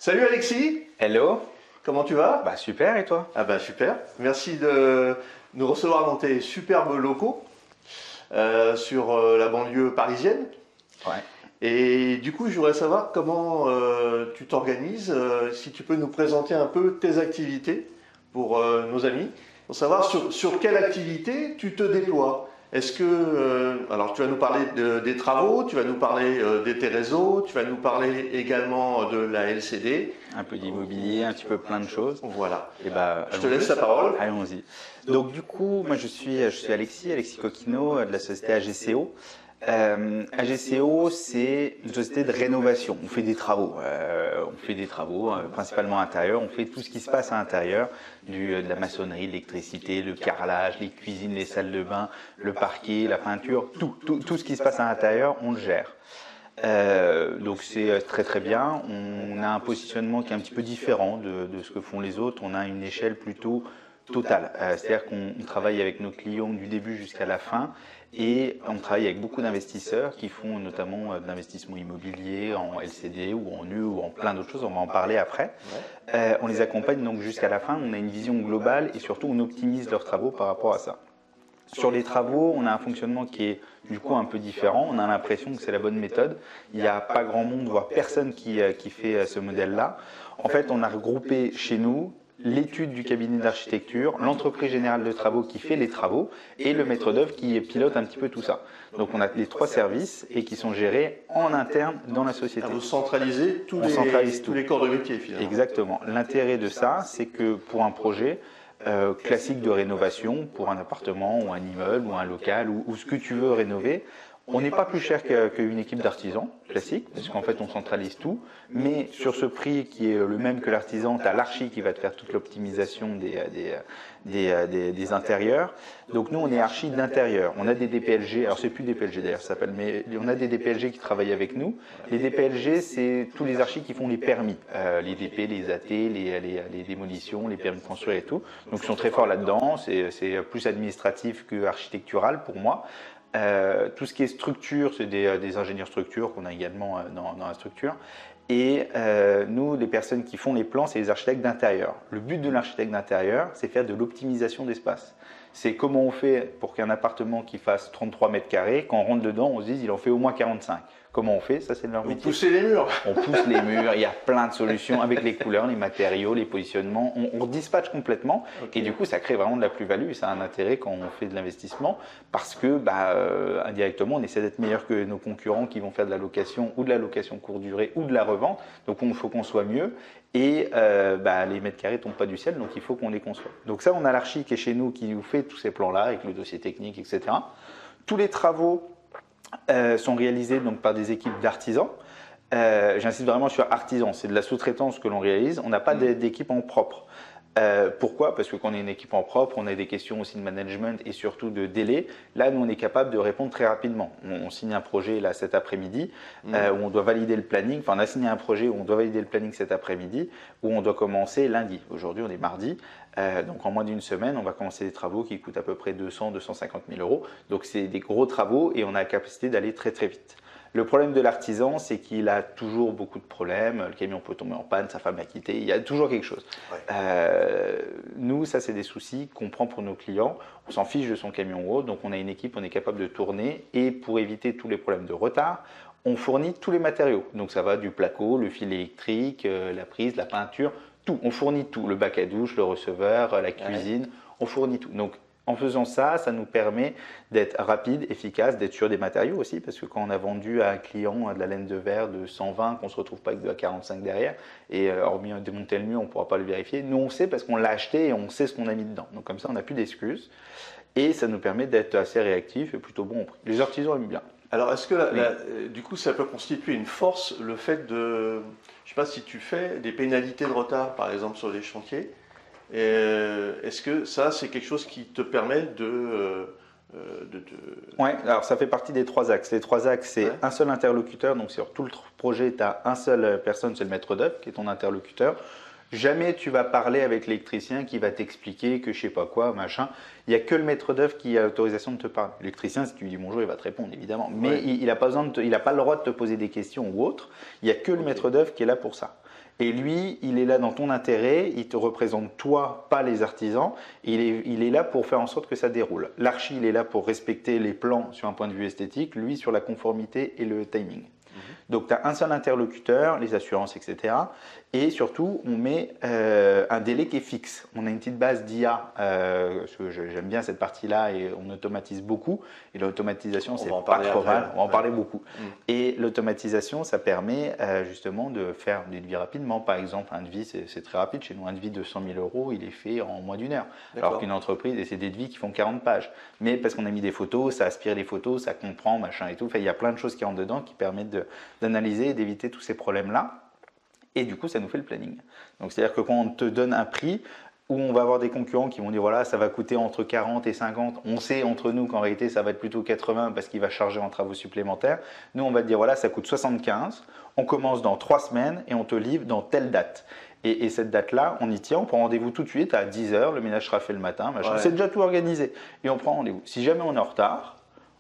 Salut Alexis, Hello, comment tu vas? bah super et toi? Ah bah super, merci de nous recevoir dans tes superbes locaux sur la banlieue parisienne. Ouais. Et du coup, je voudrais savoir comment tu t'organises, si tu peux nous présenter un peu tes activités pour nos amis, pour savoir sur quelle activité tu te déploies. Est-ce que, alors tu vas nous parler des travaux, tu vas nous parler de tes réseaux, tu vas nous parler également de la LCD. Un peu d'immobilier, un petit peu plein de choses. Voilà. Et bah Je te laisse la parole. allons-y. Donc du coup, moi je suis Alexis Coquineau de la société AGCO. AGCO, c'est une société de rénovation. On fait des travaux. Principalement intérieurs. On fait tout ce qui se passe à l'intérieur, de la maçonnerie, l'électricité, le carrelage, les cuisines, les salles de bain, le parquet, la peinture, tout ce qui se passe à l'intérieur, on le gère. Donc c'est très très bien. On a un positionnement qui est un petit peu différent de ce que font les autres. On a une échelle plutôt totale. C'est-à-dire qu'on travaille avec nos clients du début jusqu'à la fin et on travaille avec beaucoup d'investisseurs qui font notamment de l'investissement immobilier en LCD ou en U ou en plein d'autres choses. On va en parler après. On les accompagne donc jusqu'à la fin. On a une vision globale et surtout on optimise leurs travaux par rapport à ça. Sur les travaux, on a un fonctionnement qui est du coup un peu différent. On a l'impression que c'est la bonne méthode. Il n'y a pas grand monde, voire personne qui fait ce modèle-là. En fait, on a regroupé chez nous l'étude du cabinet d'architecture, l'entreprise générale de travaux qui fait les travaux et le maître d'œuvre qui pilote un petit peu tout ça. Donc on a les trois services et qui sont gérés en interne dans la société. Ah, vous centralisez tous les corps de métier finalement. Exactement. L'intérêt de ça, c'est que pour un projet, classique de rénovation pour un appartement ou un immeuble ou un local ou ce que tu veux rénover. On n'est pas plus cher qu'une équipe d'artisans classique, parce qu'en fait on centralise tout, mais sur ce prix qui est le même que l'artisan, tu as l'archi qui va te faire toute l'optimisation des intérieurs. Donc nous on est archi d'intérieur, on a des DPLG, alors c'est plus DPLG d'ailleurs ça s'appelle, mais on a des DPLG qui travaillent avec nous. Les DPLG c'est tous les archis qui font les permis, les DP, les AT, les démolitions, les permis de construire et tout. Donc ils sont très forts là-dedans, c'est plus administratif que architectural pour moi. Tout ce qui est structure, c'est des ingénieurs structure qu'on a également dans la structure. Et nous, les personnes qui font les plans, c'est les architectes d'intérieur. Le but de l'architecte d'intérieur, c'est faire de l'optimisation d'espace. C'est comment on fait pour qu'un appartement qui fasse 33 mètres carrés, quand on rentre dedans, on se dise il en fait au moins 45. Comment on fait? Ça, c'est de leur métier. Vous poussez les murs. On pousse les murs, il y a plein de solutions avec les couleurs, les matériaux, les positionnements. On dispatche complètement et du coup, ça crée vraiment de la plus-value et ça a un intérêt quand on fait de l'investissement parce que indirectement, on essaie d'être meilleur que nos concurrents qui vont faire de la location ou de la location courte durée ou de la revente. Donc, il faut qu'on soit mieux et les mètres carrés ne tombent pas du ciel, donc il faut qu'on les conçoive. Donc ça, on a l'archi qui est chez nous qui nous fait tous ces plans-là avec le dossier technique, etc. Tous les travaux sont réalisés donc par des équipes d'artisans. J'insiste vraiment sur artisans, c'est de la sous-traitance que l'on réalise, on n'a pas d'équipe en propre. Pourquoi? Parce que quand on est une équipe en propre, on a des questions aussi de management et surtout de délai. Là, nous, on est capable de répondre très rapidement. On signe un projet là cet après-midi où on doit valider le planning. Enfin, on a signé un projet où on doit valider le planning cet après-midi où on doit commencer lundi. Aujourd'hui, on est mardi. Donc, en moins d'une semaine, on va commencer des travaux qui coûtent à peu près 200-250 000 euros. Donc, c'est des gros travaux et on a la capacité d'aller très, très vite. Le problème de l'artisan, c'est qu'il a toujours beaucoup de problèmes. Le camion peut tomber en panne, sa femme l'a quitté, il y a toujours quelque chose. Ouais. Nous, ça, c'est des soucis qu'on prend pour nos clients. On s'en fiche de son camion ou autre, donc on a une équipe, on est capable de tourner. Et pour éviter tous les problèmes de retard, on fournit tous les matériaux. Donc ça va du placo, le fil électrique, la prise, la peinture, tout. On fournit tout, le bac à douche, le receveur, la cuisine, on fournit tout. Donc, en faisant ça, ça nous permet d'être rapide, efficace, d'être sur des matériaux aussi, parce que quand on a vendu à un client de la laine de verre de 120, qu'on ne se retrouve pas avec de la 45 derrière, et hormis démonter le mur, on ne pourra pas le vérifier. Nous, on sait parce qu'on l'a acheté et on sait ce qu'on a mis dedans. Donc comme ça, on n'a plus d'excuses. Et ça nous permet d'être assez réactifs et plutôt bon au prix. Les artisans aiment bien. Alors, est-ce que du coup, ça peut constituer une force, le fait de... Je ne sais pas si tu fais des pénalités de retard, par exemple, sur les chantiers. Est-ce que ça, c'est quelque chose qui te permet Oui, alors ça fait partie des trois axes. Les trois axes, c'est un seul interlocuteur. Donc sur tout le projet, tu as un seul personne, c'est le maître d'œuvre qui est ton interlocuteur. Jamais tu vas parler avec l'électricien qui va t'expliquer que je sais pas quoi, machin. Il n'y a que le maître d'œuvre qui a l'autorisation de te parler. L'électricien, si tu lui dis bonjour, il va te répondre évidemment. Mais il n'a pas le droit de te poser des questions ou autre. Il n'y a que le maître d'œuvre qui est là pour ça. Et lui, il est là dans ton intérêt, il te représente toi, pas les artisans. Il est là pour faire en sorte que ça déroule. L'archi, il est là pour respecter les plans sur un point de vue esthétique, lui sur la conformité et le timing. Donc, tu as un seul interlocuteur, les assurances, etc. Et surtout, on met un délai qui est fixe. On a une petite base d'IA, parce que j'aime bien cette partie-là, et on automatise beaucoup. Et l'automatisation, c'est pas trop mal. On va en parler beaucoup. Et l'automatisation, ça permet justement de faire des devis rapidement. Par exemple, un devis, c'est très rapide. Chez nous, un devis de 100 000 euros, il est fait en moins d'1 heure. Alors qu'une entreprise, et c'est des devis qui font 40 pages. Mais parce qu'on a mis des photos, ça aspire les photos, ça comprend, machin et tout. Enfin, il y a plein de choses qui rentrent dedans qui permettent d'analyser et d'éviter tous ces problèmes-là. Et du coup, ça nous fait le planning. Donc, c'est-à-dire que quand on te donne un prix où on va avoir des concurrents qui vont dire voilà, ça va coûter entre 40 et 50, on sait entre nous qu'en réalité, ça va être plutôt 80 parce qu'il va charger en travaux supplémentaires. Nous, on va te dire voilà, ça coûte 75, on commence dans 3 semaines et on te livre dans telle date. Et cette date-là, on y tient, on prend rendez-vous tout de suite à 10h, le ménage sera fait le matin, machin. C'est déjà tout organisé. Et on prend rendez-vous. Si jamais on est en retard,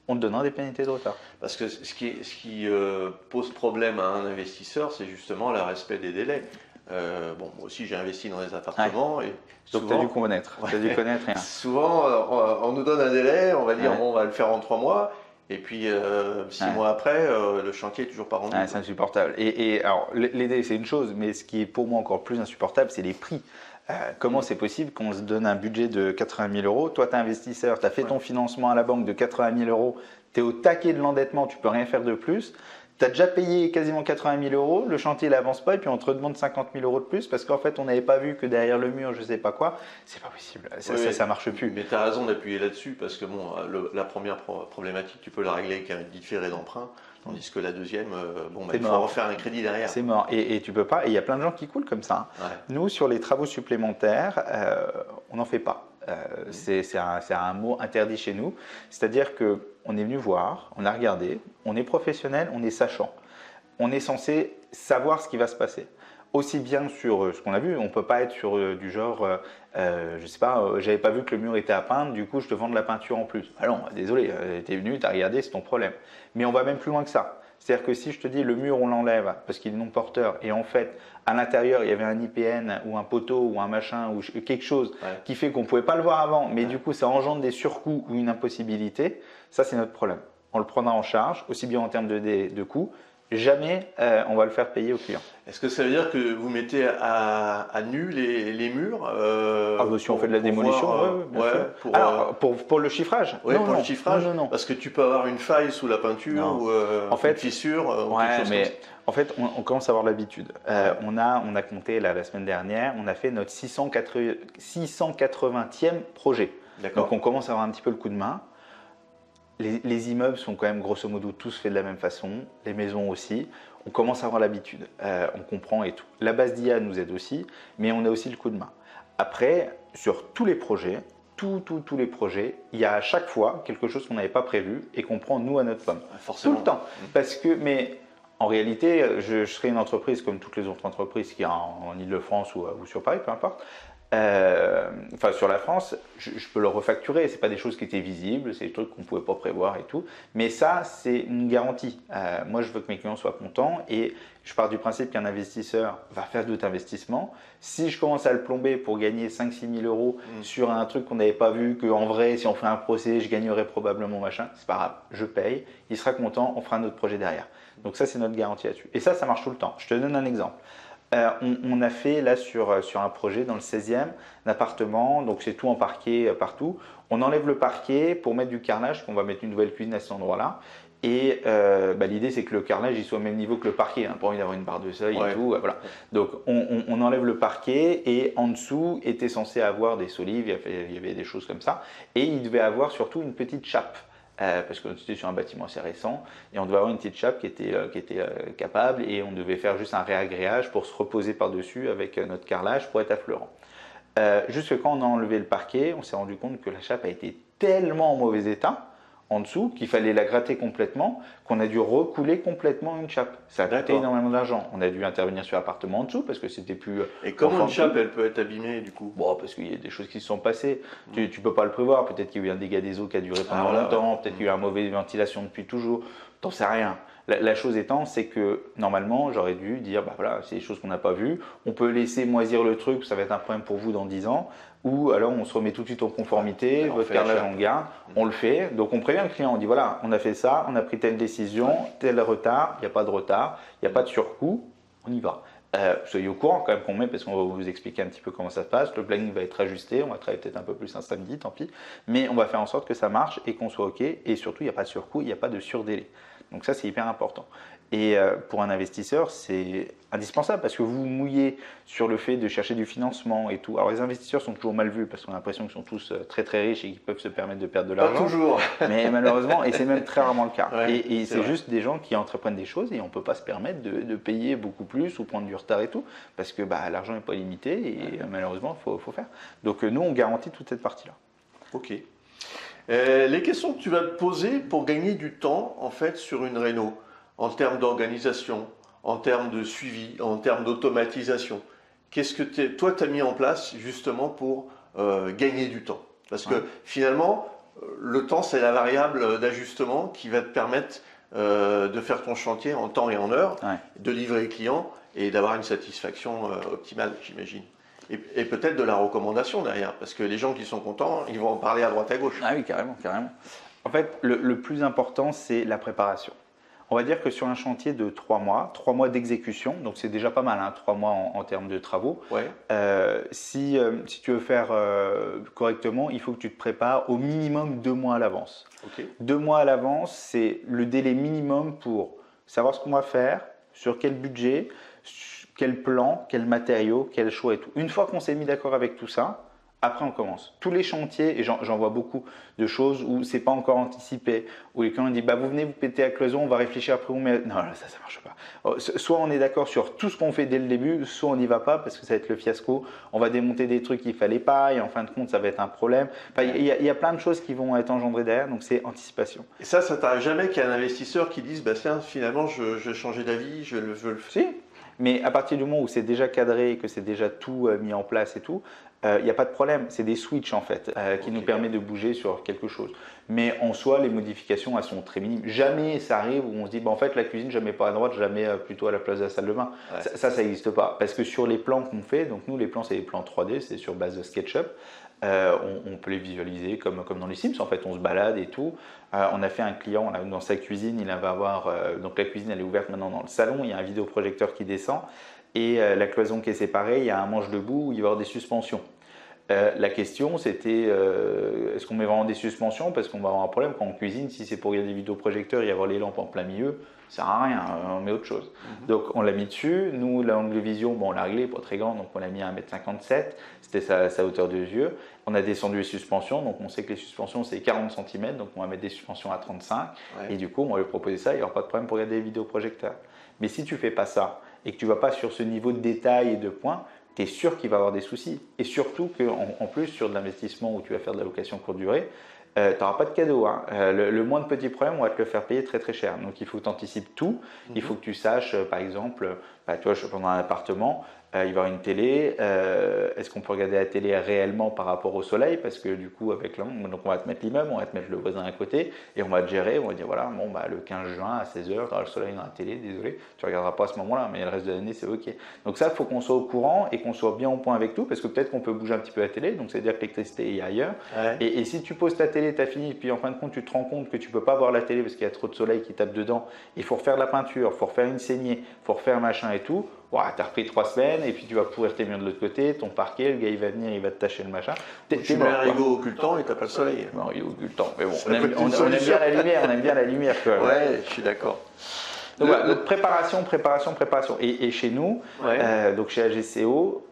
on te donnera des pénalités de retard. Parce que ce qui pose problème à un investisseur, c'est justement le respect des délais. Bon, moi aussi j'ai investi dans des appartements. Et souvent, donc tu as dû connaître, rien. Souvent, on nous donne un délai, on va dire bon, on va le faire en 3 mois. Et puis 6 mois après, le chantier est toujours pas rendu. C'est insupportable. Et alors, les délais, c'est une chose, mais ce qui est pour moi encore plus insupportable, c'est les prix. Comment c'est possible qu'on se donne un budget de 80 000 euros? Toi, tu es investisseur, tu as fait ton financement à la banque de 80 000 euros, tu es au taquet de l'endettement, tu ne peux rien faire de plus. Tu as déjà payé quasiment 80 000 euros, le chantier n'avance pas et puis on te demande 50 000 euros de plus parce qu'en fait, on n'avait pas vu que derrière le mur, je ne sais pas quoi. C'est pas possible, ça ne marche plus. Mais tu as raison d'appuyer là-dessus parce que bon, la première problématique, tu peux la régler avec un différé d'emprunt. Tandis que la deuxième, il faut refaire un crédit derrière. C'est mort. Et tu peux pas. Et il y a plein de gens qui coulent comme ça. Nous, sur les travaux supplémentaires, on n'en fait pas. C'est un mot interdit chez nous. C'est-à-dire qu'on est venu voir, on a regardé, on est professionnel, on est sachant. On est censé savoir ce qui va se passer. Aussi bien sur ce qu'on a vu, on ne peut pas être sur du genre, je sais pas, j'avais pas vu que le mur était à peindre, du coup je te vends de la peinture en plus. Ah non, désolé, tu es venu, tu as regardé, c'est ton problème. Mais on va même plus loin que ça. C'est-à-dire que si je te dis le mur on l'enlève parce qu'il est non porteur et en fait à l'intérieur il y avait un IPN ou un poteau ou un machin ou quelque chose qui fait qu'on ne pouvait pas le voir avant, mais du coup ça engendre des surcoûts ou une impossibilité, ça c'est notre problème. On le prendra en charge, aussi bien en termes de coûts. Jamais on va le faire payer au client. Est-ce que ça veut dire que vous mettez à nu les murs si on fait de la démolition, pour le chiffrage. Oui, pour le chiffrage. Non. Parce que tu peux avoir une faille sous la peinture ou une fissure. En fait, on commence à avoir l'habitude. On a compté la semaine dernière, on a fait notre 680e projet. Donc on commence à avoir un petit peu le coup de main. Les immeubles sont quand même grosso modo tous faits de la même façon, les maisons aussi. On commence à avoir l'habitude, on comprend et tout. La base d'IA nous aide aussi, mais on a aussi le coup de main. Après, sur tous les projets, tous les projets, il y a à chaque fois quelque chose qu'on n'avait pas prévu et qu'on prend nous à notre pomme. Forcément. Tout le temps. Mais en réalité, je serais une entreprise comme toutes les autres entreprises qui sont en Ile-de-France ou sur Paris, peu importe. Sur la France, je peux le refacturer. C'est pas des choses qui étaient visibles, c'est des trucs qu'on pouvait pas prévoir et tout. Mais ça, c'est une garantie. Moi, je veux que mes clients soient contents et je pars du principe qu'un investisseur va faire d'autres investissements. Si je commence à le plomber pour gagner 5-6 000 euros sur un truc qu'on n'avait pas vu, qu'en vrai, si on fait un procès, je gagnerais probablement machin, c'est pas grave, je paye, il sera content, on fera un autre projet derrière. Donc ça, c'est notre garantie là-dessus. Et ça marche tout le temps. Je te donne un exemple. On a fait là sur un projet dans le 16e, un appartement, donc c'est tout en parquet partout. On enlève le parquet pour mettre du carrelage, qu'on va mettre une nouvelle cuisine à cet endroit-là. Et l'idée c'est que le carrelage il soit au même niveau que le parquet, pas envie d'avoir une barre de seuil et tout. Voilà. Donc on enlève le parquet et en dessous était censé avoir des solives, il y avait des choses comme ça. Et il devait avoir surtout une petite chape. Parce qu'on était sur un bâtiment assez récent et on devait avoir une petite chape qui était capable et on devait faire juste un réagréage pour se reposer par-dessus avec notre carrelage pour être affleurant. Juste quand on a enlevé le parquet, on s'est rendu compte que la chape a été tellement en mauvais état en dessous qu'il fallait la gratter complètement, qu'on a dû recouler complètement une chape. Ça a coûté énormément d'argent. On a dû intervenir sur l'appartement en dessous parce que c'était plus... Et comment une chape, elle peut être abîmée du coup? Parce qu'il y a des choses qui se sont passées. Tu ne peux pas le prévoir. Peut-être qu'il y a eu un dégât des eaux qui a duré pendant longtemps. Peut-être qu'il y a eu une mauvaise ventilation depuis toujours. T'en sais rien. La chose étant, c'est que normalement, j'aurais dû dire, bah voilà, c'est des choses qu'on n'a pas vues, on peut laisser moisir le truc, ça va être un problème pour vous dans 10 ans, ou alors on se remet tout de suite en conformité, votre carrelage en garde, on le fait. Donc on prévient le client, on dit voilà, on a fait ça, on a pris telle décision, tel retard, il n'y a pas de retard, il n'y a pas de surcoût, on y va. Soyez au courant quand même qu'on met, parce qu'on va vous expliquer un petit peu comment ça se passe. Le planning va être ajusté, on va travailler peut-être un peu plus un samedi, tant pis, mais on va faire en sorte que ça marche et qu'on soit OK. Et surtout, il n'y a pas de surcoût, il n'y a pas de surdélai. Donc ça, c'est hyper important. Et pour un investisseur, c'est indispensable parce que vous vous mouillez sur le fait de chercher du financement et tout. Alors les investisseurs sont toujours mal vus parce qu'on a l'impression qu'ils sont tous très très riches et qu'ils peuvent se permettre de perdre de l'argent. Pas toujours. Mais malheureusement, et c'est même très rarement le cas. Ouais, et c'est juste des gens qui entreprennent des choses et on ne peut pas se permettre de payer beaucoup plus ou prendre du retard et tout parce que bah, l'argent n'est pas limité et malheureusement, il faut faire. Donc nous, on garantit toute cette partie-là. Ok. Les questions que tu vas te poser pour gagner du temps en fait sur une réno, en termes d'organisation, en termes de suivi, en termes d'automatisation. Qu'est-ce que toi tu as mis en place justement pour gagner du temps? Parce que finalement, le temps c'est la variable d'ajustement qui va te permettre de faire ton chantier en temps et en heure, de livrer les clients et d'avoir une satisfaction optimale, j'imagine. Et peut-être de la recommandation derrière, parce que les gens qui sont contents, ils vont en parler à droite à gauche. Ah oui, carrément, carrément. En fait, le plus important, c'est la préparation. On va dire que sur un chantier de 3 mois d'exécution, donc c'est déjà pas mal, hein, 3 mois en termes de travaux. Ouais. Si tu veux faire correctement, il faut que tu te prépares au minimum 2 mois à l'avance. Okay. 2 mois à l'avance, c'est le délai minimum pour savoir ce qu'on va faire, sur quel budget, quel plan, quel matériaux, quel choix et tout. Une fois qu'on s'est mis d'accord avec tout ça, après on commence. Tous les chantiers, et j'en vois beaucoup de choses où c'est pas encore anticipé, où les clients disent bah vous venez vous péter la cloison, on va réfléchir après vous mettre. Non, là, ça marche pas. Soit on est d'accord sur tout ce qu'on fait dès le début, soit on n'y va pas parce que ça va être le fiasco. On va démonter des trucs qu'il fallait pas et en fin de compte ça va être un problème. Enfin, il y a plein de choses qui vont être engendrées derrière, donc c'est anticipation. Et ça t'arrive jamais qu'il y ait un investisseur qui dise bah tiens finalement je vais changer d'avis, je le faire. Si. Mais à partir du moment où c'est déjà cadré et que c'est déjà tout mis en place et tout, il n'y a pas de problème. C'est des switches en fait qui nous permettent de bouger sur quelque chose. Mais en soi, les modifications, elles sont très minimes. Jamais ça arrive où on se dit, bah, en fait, la cuisine, jamais pas à droite, jamais plutôt à la place de la salle de bain. Ouais. Ça n'existe pas. Parce que sur les plans qu'on fait, donc nous, les plans, c'est des plans 3D, c'est sur base de SketchUp. On peut les visualiser comme dans les Sims. En fait, on se balade et tout. On a fait un client dans sa cuisine, il va avoir donc la cuisine, elle est ouverte maintenant dans le salon. Il y a un vidéoprojecteur qui descend et la cloison qui est séparée. Il y a un manche debout où il va y avoir des suspensions. La question c'était est-ce qu'on met vraiment des suspensions parce qu'on va avoir un problème quand on cuisine, si c'est pour regarder des vidéoprojecteurs et avoir les lampes en plein milieu, ça sert à rien, on met autre chose. Donc on l'a mis dessus, nous l'angle de vision, bon, on l'a réglé, pas très grand, donc on l'a mis à 1,57 m, c'était sa hauteur de yeux. On a descendu les suspensions, donc on sait que les suspensions c'est 40 cm, donc on va mettre des suspensions à 35 et du coup on va lui proposer ça, il n'y aura pas de problème pour regarder les vidéoprojecteurs. Mais si tu fais pas ça et que tu vas pas sur ce niveau de détail et de points, tu es sûr qu'il va y avoir des soucis. Et surtout qu'en plus, sur de l'investissement où tu vas faire de la location courte durée, tu n'auras pas de cadeau. Hein. Le moindre petit problème, on va te le faire payer très très cher. Donc il faut que tu anticipes tout. Il faut que tu saches, par exemple, tu vois, je suis dans un appartement, il va y avoir une télé. Est-ce qu'on peut regarder la télé réellement par rapport au soleil? Parce que du coup, avec donc on va te mettre l'immeuble, on va te mettre le voisin à côté et on va te gérer. On va dire voilà, bon, bah, le 15 juin à 16h, tu auras le soleil dans la télé, désolé, tu ne regarderas pas à ce moment-là, mais le reste de l'année, c'est OK. Donc ça, il faut qu'on soit au courant et qu'on soit bien au point avec tout parce que peut-être qu'on peut bouger un petit peu la télé, donc c'est-à-dire que l'électricité est ailleurs. Ouais. Et si tu poses ta télé, tu as fini, et puis en fin de compte, tu te rends compte que tu ne peux pas voir la télé parce qu'il y a trop de soleil qui tape dedans, il faut refaire de la peinture, il faut refaire une saignée, il faut refaire machin et tout. Ouais, tu as repris 3 semaines et puis tu vas pourrir tes murs de l'autre côté, ton parquet, le gars il va venir, il va te tâcher le machin. Tu mets un rideau occultant et tu n'as pas le soleil. Un rideau occultant, mais bon, on aime bien la lumière, on aime bien la lumière quand même. Ouais, je suis d'accord. Donc, voilà, préparation. Et chez nous, donc chez AGCO,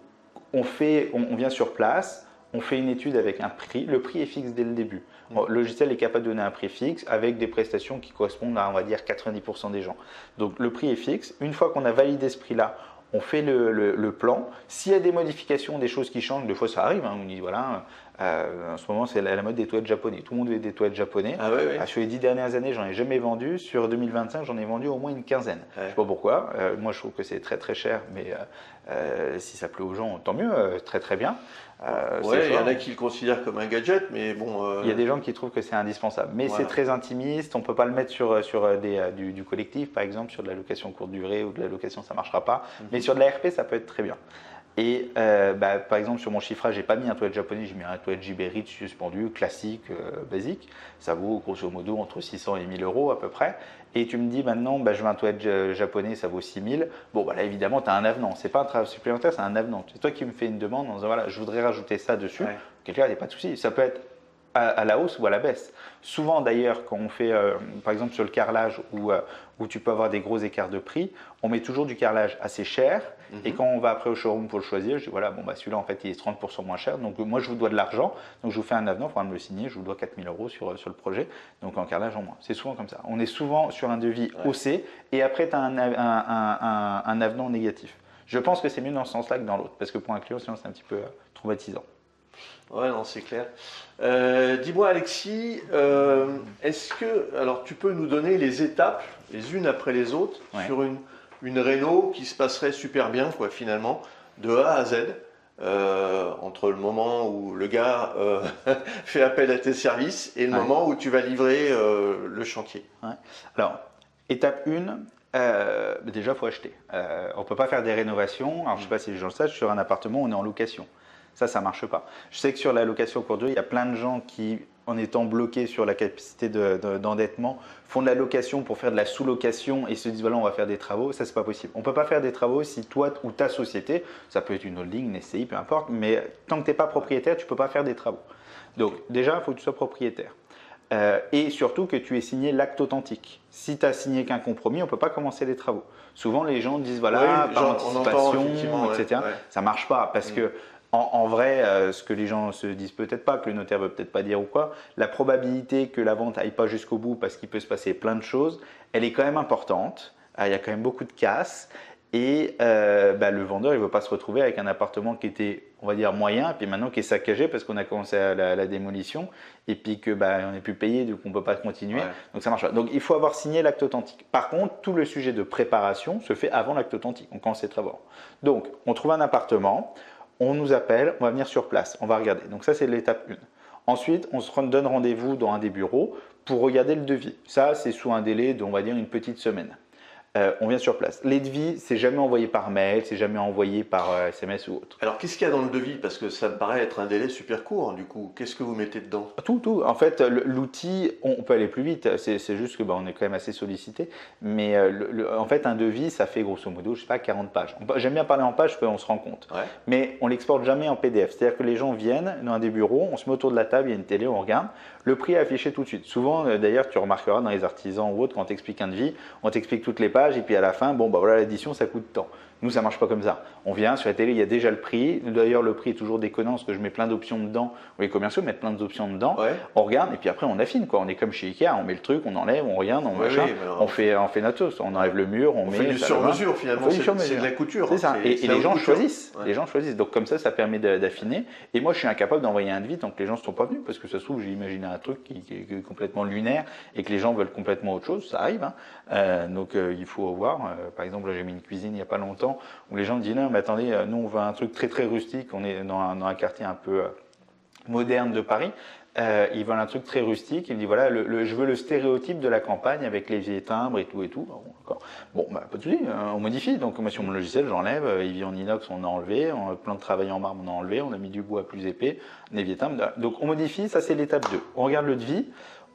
on vient sur place, on fait une étude avec un prix. Le prix est fixe dès le début. Bon, le logiciel est capable de donner un prix fixe avec des prestations qui correspondent à, on va dire, 90% des gens. Donc le prix est fixe. Une fois qu'on a validé ce prix-là, on fait le plan. S'il y a des modifications, des choses qui changent, des fois ça arrive, hein, on dit voilà, En ce moment, c'est la mode des toilettes japonais. Tout le monde veut des toilettes japonais. Ah ouais, ouais. Sur les 10 dernières années, j'en ai jamais vendu. Sur 2025, j'en ai vendu au moins une quinzaine. Ouais. Je ne sais pas pourquoi. Moi, je trouve que c'est très très cher, mais si ça plaît aux gens, tant mieux, très très bien. Ouais, il y en a qui le considèrent comme un gadget, mais bon. Il y a des gens qui trouvent que c'est indispensable, mais Voilà. c'est très intimiste. On ne peut pas le mettre sur du collectif, par exemple, sur de la location courte durée ou de la location, ça ne marchera pas. Mais sur de la RP, ça peut être très bien. Et par exemple, sur mon chiffrage, j'ai pas mis un toilette japonais, j'ai mis un toilette JB Rich suspendu, classique, basique. Ça vaut grosso modo entre 600 et 1000 euros à peu près. Et tu me dis maintenant, je veux un toilette japonais, ça vaut 6000. Bon, là évidemment, tu as un avenant. C'est pas un travail supplémentaire, c'est un avenant. C'est toi qui me fais une demande en disant voilà, je voudrais rajouter ça dessus. Ouais. Quelqu'un, il n'y a pas de souci. Ça peut être à la hausse ou à la baisse. Souvent d'ailleurs, quand on fait, par exemple sur le carrelage où tu peux avoir des gros écarts de prix, on met toujours du carrelage assez cher. Et quand on va après au showroom pour le choisir, je dis voilà, celui-là en fait il est 30% moins cher. Donc moi je vous dois de l'argent, donc je vous fais un avenant, il faudra me le signer, je vous dois 4000 euros sur le projet. Donc en carrelage en moins. C'est souvent comme ça. On est souvent sur un devis haussé et après tu as un avenant négatif. Je pense que c'est mieux dans ce sens-là que dans l'autre, parce que pour un client sinon c'est un petit peu traumatisant. Ouais, non, c'est clair. Dis-moi, Alexis, est-ce que, alors, tu peux nous donner les étapes, les unes après les autres, sur une réno qui se passerait super bien, quoi, finalement, de A à Z, entre le moment où le gars fait appel à tes services et le moment où tu vas livrer le chantier. Ouais. Alors, étape 1, déjà, il faut acheter. On ne peut pas faire des rénovations. Alors, je ne sais pas si les gens le savent, sur un appartement, on est en location. Ça ne marche pas. Je sais que sur la location courte durée, il y a plein de gens qui, en étant bloqués sur la capacité d'endettement, font de la location pour faire de la sous-location et se disent voilà, on va faire des travaux. Ça, c'est pas possible. On ne peut pas faire des travaux si toi ou ta société, ça peut être une holding, une SCI, peu importe, mais tant que tu n'es pas propriétaire, tu ne peux pas faire des travaux. Donc, déjà, il faut que tu sois propriétaire. Et surtout que tu aies signé l'acte authentique. Si tu as signé qu'un compromis, on ne peut pas commencer les travaux. Souvent, les gens disent voilà, par anticipation, etc. Ouais. Ça ne marche pas parce que en vrai, ce que les gens se disent peut-être pas, que le notaire veut peut-être pas dire ou quoi, la probabilité que la vente aille pas jusqu'au bout parce qu'il peut se passer plein de choses, elle est quand même importante. Il y a quand même beaucoup de casse. Et le vendeur, il ne veut pas se retrouver avec un appartement qui était, on va dire, moyen, et puis maintenant qui est saccagé parce qu'on a commencé à la démolition, et puis que on n'est plus payé, donc on ne peut pas continuer. Ouais. Donc ça marche pas. Donc il faut avoir signé l'acte authentique. Par contre, tout le sujet de préparation se fait avant l'acte authentique. On commence les travaux. Donc on trouve un appartement, on nous appelle, on va venir sur place, on va regarder. Donc ça, c'est l'étape 1. Ensuite, on se donne rendez-vous dans un des bureaux pour regarder le devis. Ça, c'est sous un délai de, on va dire, une petite semaine. On vient sur place. Les devis, c'est jamais envoyé par mail, c'est jamais envoyé par SMS ou autre. Alors, qu'est-ce qu'il y a dans le devis? Parce que ça me paraît être un délai super court, du coup. Qu'est-ce que vous mettez dedans? Tout. En fait, l'outil, on peut aller plus vite. C'est juste que on est quand même assez sollicité. Mais en fait, un devis, ça fait grosso modo, je sais pas, 40 pages. J'aime bien parler en pages, on se rend compte. Ouais. Mais on l'exporte jamais en PDF. C'est-à-dire que les gens viennent dans des bureaux, on se met autour de la table, il y a une télé, on regarde. Le prix est affiché tout de suite. Souvent, d'ailleurs, tu remarqueras dans les artisans ou autres, quand on t'explique un devis, on t'explique toutes les pages et puis à la fin, voilà, l'édition, ça coûte tant. Nous, ça ne marche pas comme ça. On vient sur la télé, il y a déjà le prix. D'ailleurs, le prix est toujours déconnant parce que je mets plein d'options dedans. Les commerciaux mettent plein d'options dedans. Ouais. On regarde et puis après, on affine. On est comme chez Ikea, on met le truc, on enlève, on regarde, on machin. On fait notre sauce. On enlève le mur, on met. Fait du sur-mesure finalement. C'est de la couture. C'est ça. Et les gens choisissent. Ouais. Les gens choisissent. Donc comme ça permet d'affiner. Et moi, je suis incapable d'envoyer un devis tant que les gens ne sont pas venus parce que ça se trouve, j'ai imaginé un truc qui est complètement lunaire et que les gens veulent complètement autre chose. Ça arrive. Donc il faut voir. Par exemple, là, j'ai mis une cuisine il n'y a pas longtemps où les gens me disent non, mais attendez, nous on veut un truc très très rustique, on est dans un quartier un peu moderne de Paris, ils veulent un truc très rustique, ils me disent voilà, je veux le stéréotype de la campagne avec les vieilles timbres et tout. Bon, pas de souci, on modifie, donc moi sur mon logiciel j'enlève, il vit en inox, on a enlevé, plan de travail en marbre on a enlevé, on a mis du bois plus épais, des vieilles timbres, donc on modifie, ça c'est l'étape 2. On regarde le devis,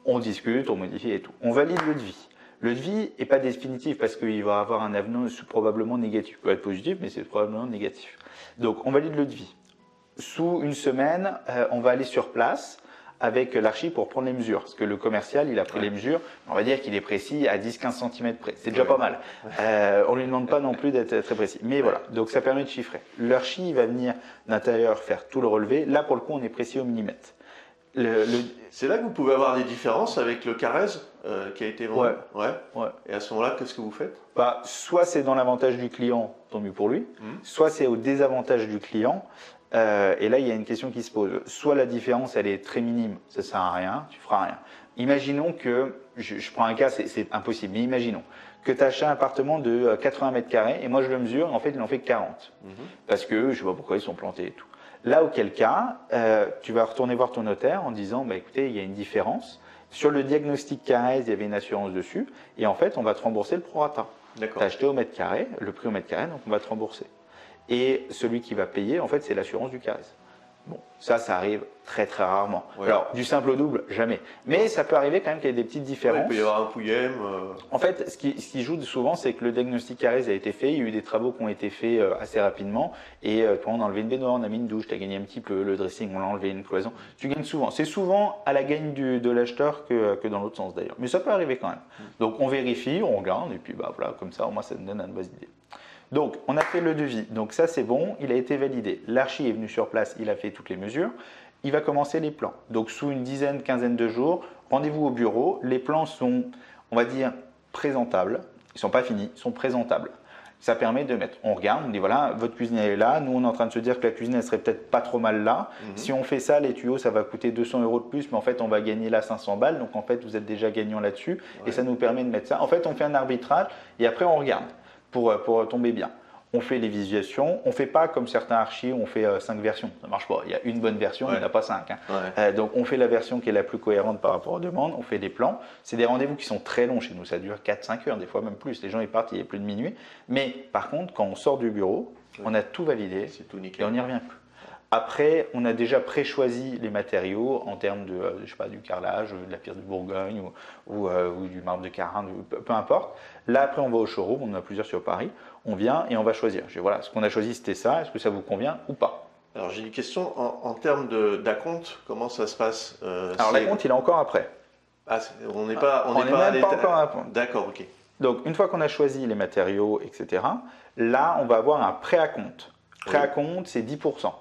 on discute, on modifie et tout, on valide le devis. Le devis n'est pas définitif parce qu'il va avoir un avenant probablement négatif. Il peut être positif, mais c'est probablement négatif. Donc, on valide le devis. Sous une semaine, on va aller sur place avec l'archi pour prendre les mesures. Parce que le commercial, il a pris les mesures. On va dire qu'il est précis à 10-15 cm près. C'est déjà pas mal. On ne lui demande pas non plus d'être très précis. Mais voilà, donc ça permet de chiffrer. L'archi, il va venir d'intérieur faire tout le relevé. Là, pour le coup, on est précis au millimètre. C'est là que vous pouvez avoir des différences avec le Carrez qui a été vendu. Ouais. Et à ce moment-là, qu'est-ce que vous faites? Soit c'est dans l'avantage du client, tant mieux pour lui, soit c'est au désavantage du client. Et là, il y a une question qui se pose. Soit la différence, elle est très minime, ça ne sert à rien, tu feras rien. Imaginons que, je prends un cas, c'est impossible, mais imaginons que tu achètes un appartement de 80 mètres carrés et moi je le mesure, en fait, il en fait 40. Parce que je ne sais pas pourquoi ils sont plantés et tout. Là, auquel cas, tu vas retourner voir ton notaire en disant, bah, écoutez, il y a une différence. Sur le diagnostic Carrez, il y avait une assurance dessus, et en fait, on va te rembourser le prorata. Tu as acheté au mètre carré, le prix au mètre carré, donc on va te rembourser. Et celui qui va payer, en fait, c'est l'assurance du Carrez. Bon, ça arrive très très rarement. Ouais. Alors, du simple au double, jamais. Mais ça peut arriver quand même qu'il y ait des petites différences. Ouais, il peut y avoir un pouillème. En fait, ce qui joue souvent, c'est que le diagnostic Carrez a été fait, il y a eu des travaux qui ont été faits assez rapidement, et toi, on a enlevé une baignoire, on a mis une douche, tu as gagné un petit peu, le dressing, on l'a enlevé, une cloison. Tu gagnes souvent. C'est souvent à la gagne de l'acheteur que dans l'autre sens d'ailleurs. Mais ça peut arriver quand même. Donc, on vérifie, on regarde, et puis bah, voilà, comme ça, au moins, ça nous donne une base d'idée. Donc, on a fait le devis. Donc, ça, c'est bon, il a été validé. L'archi est venu sur place, il a fait toutes les mesures. Il va commencer les plans. Donc, sous une dizaine, quinzaine de jours, rendez-vous au bureau. Les plans sont, on va dire, présentables. Ils ne sont pas finis, ils sont présentables. Ça permet de mettre, on regarde, on dit voilà, votre cuisine elle est là. Nous, on est en train de se dire que la cuisine, elle serait peut-être pas trop mal là. Si on fait ça, les tuyaux, ça va coûter 200 € de plus, mais en fait, on va gagner là 500 balles. Donc, en fait, vous êtes déjà gagnant là-dessus. Et ça nous permet de mettre ça. En fait, on fait un arbitrage et après, on regarde. Pour tomber bien. On fait les visualisations, on ne fait pas comme certains archis, on fait 5 versions. Ça ne marche pas. Il y a une bonne version, il n'y en a pas 5. Hein. Donc on fait la version qui est la plus cohérente par rapport aux demandes, on fait des plans. C'est des rendez-vous qui sont très longs chez nous, ça dure 4-5 heures, des fois même plus. Les gens ils partent, il est plus de minuit. Mais par contre, quand on sort du bureau, on a tout validé et on n'y revient plus. Après, on a déjà pré-choisi les matériaux en termes de, je sais pas, du carrelage, de la pierre de Bourgogne ou du marbre de Carins, peu importe. Là, après, on va au showroom, on en a plusieurs sur Paris. On vient et on va choisir. Je dis, voilà, ce qu'on a choisi, c'était ça. Est-ce que ça vous convient ou pas? Alors, j'ai une question en termes d'acompte. Comment ça se passe Alors, l'acompte, il est encore après. Ah, on n'est pas, même pas encore à l'acompte. D'accord, ok. Donc, une fois qu'on a choisi les matériaux, etc., là, on va avoir un pré-acompte. Pré-acompte, c'est 10%.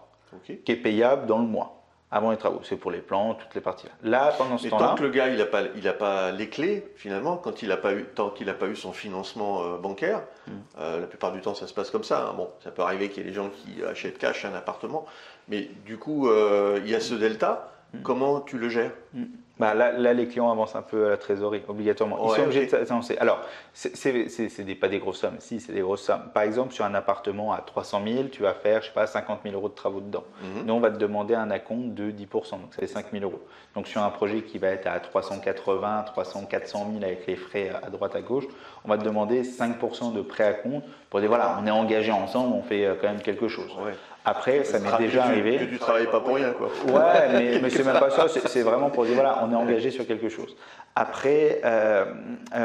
Qui est payable dans le mois, avant les travaux. C'est pour les plans, toutes les parties. Là, pendant ce temps-là… tant que le gars, il n'a pas les clés, finalement, tant qu'il n'a pas eu son financement bancaire, la plupart du temps, ça se passe comme ça. Hein. Bon, ça peut arriver qu'il y ait des gens qui achètent cash un appartement, mais du coup, il y a ce delta. Comment tu le gères? Bah là, les clients avancent un peu à la trésorerie, obligatoirement. Ils sont obligés de s'avancer. Alors, pas des grosses sommes. Si, c'est des grosses sommes. Par exemple, sur un appartement à 300 000, tu vas faire, je sais pas, 50 000 € de travaux dedans. Nous, on va te demander un acompte de 10%, donc ça fait 5 000 €. Donc, sur un projet qui va être à 380, 300, 400 000 avec les frais à droite, à gauche, on va te demander 5% de pré-acompte pour dire, voilà, on est engagé ensemble, on fait quand même quelque chose. Après, ça m'est déjà arrivé. Que tu ne travailles pas pour rien, quoi. Ouais, mais c'est même pas ça. C'est vraiment pour dire, voilà, on est engagé sur quelque chose. Après,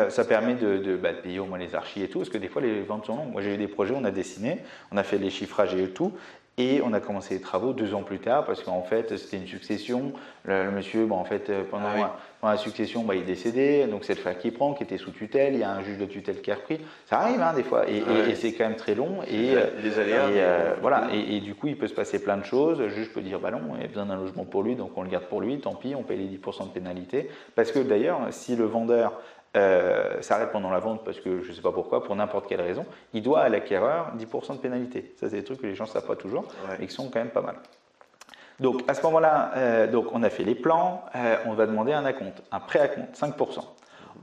ça permet de payer au moins les archis et tout, parce que des fois, les ventes sont longues. Moi, j'ai eu des projets, on a dessiné, on a fait les chiffrages et tout. Et on a commencé les travaux 2 ans plus tard parce qu'en fait c'était une succession. Le monsieur, bon, en fait, pendant la succession, il est décédé, donc c'est le frère qui prend, qui était sous tutelle. Il y a un juge de tutelle qui a repris. Ça arrive hein, des fois, et c'est quand même très long. Et les aléas. Voilà. Et du coup, il peut se passer plein de choses. Le juge peut dire, bah non, il a besoin d'un logement pour lui, donc on le garde pour lui. Tant pis, on paye les 10% de pénalité. Parce que d'ailleurs, si le vendeur s'arrête pendant la vente parce que je ne sais pas pourquoi, pour n'importe quelle raison, il doit à l'acquéreur 10% de pénalité. Ça, c'est des trucs que les gens ne savent pas toujours, mais qui sont quand même pas mal. Donc, à ce moment-là, on a fait les plans, on va demander un acompte, un pré-acompte, 5%.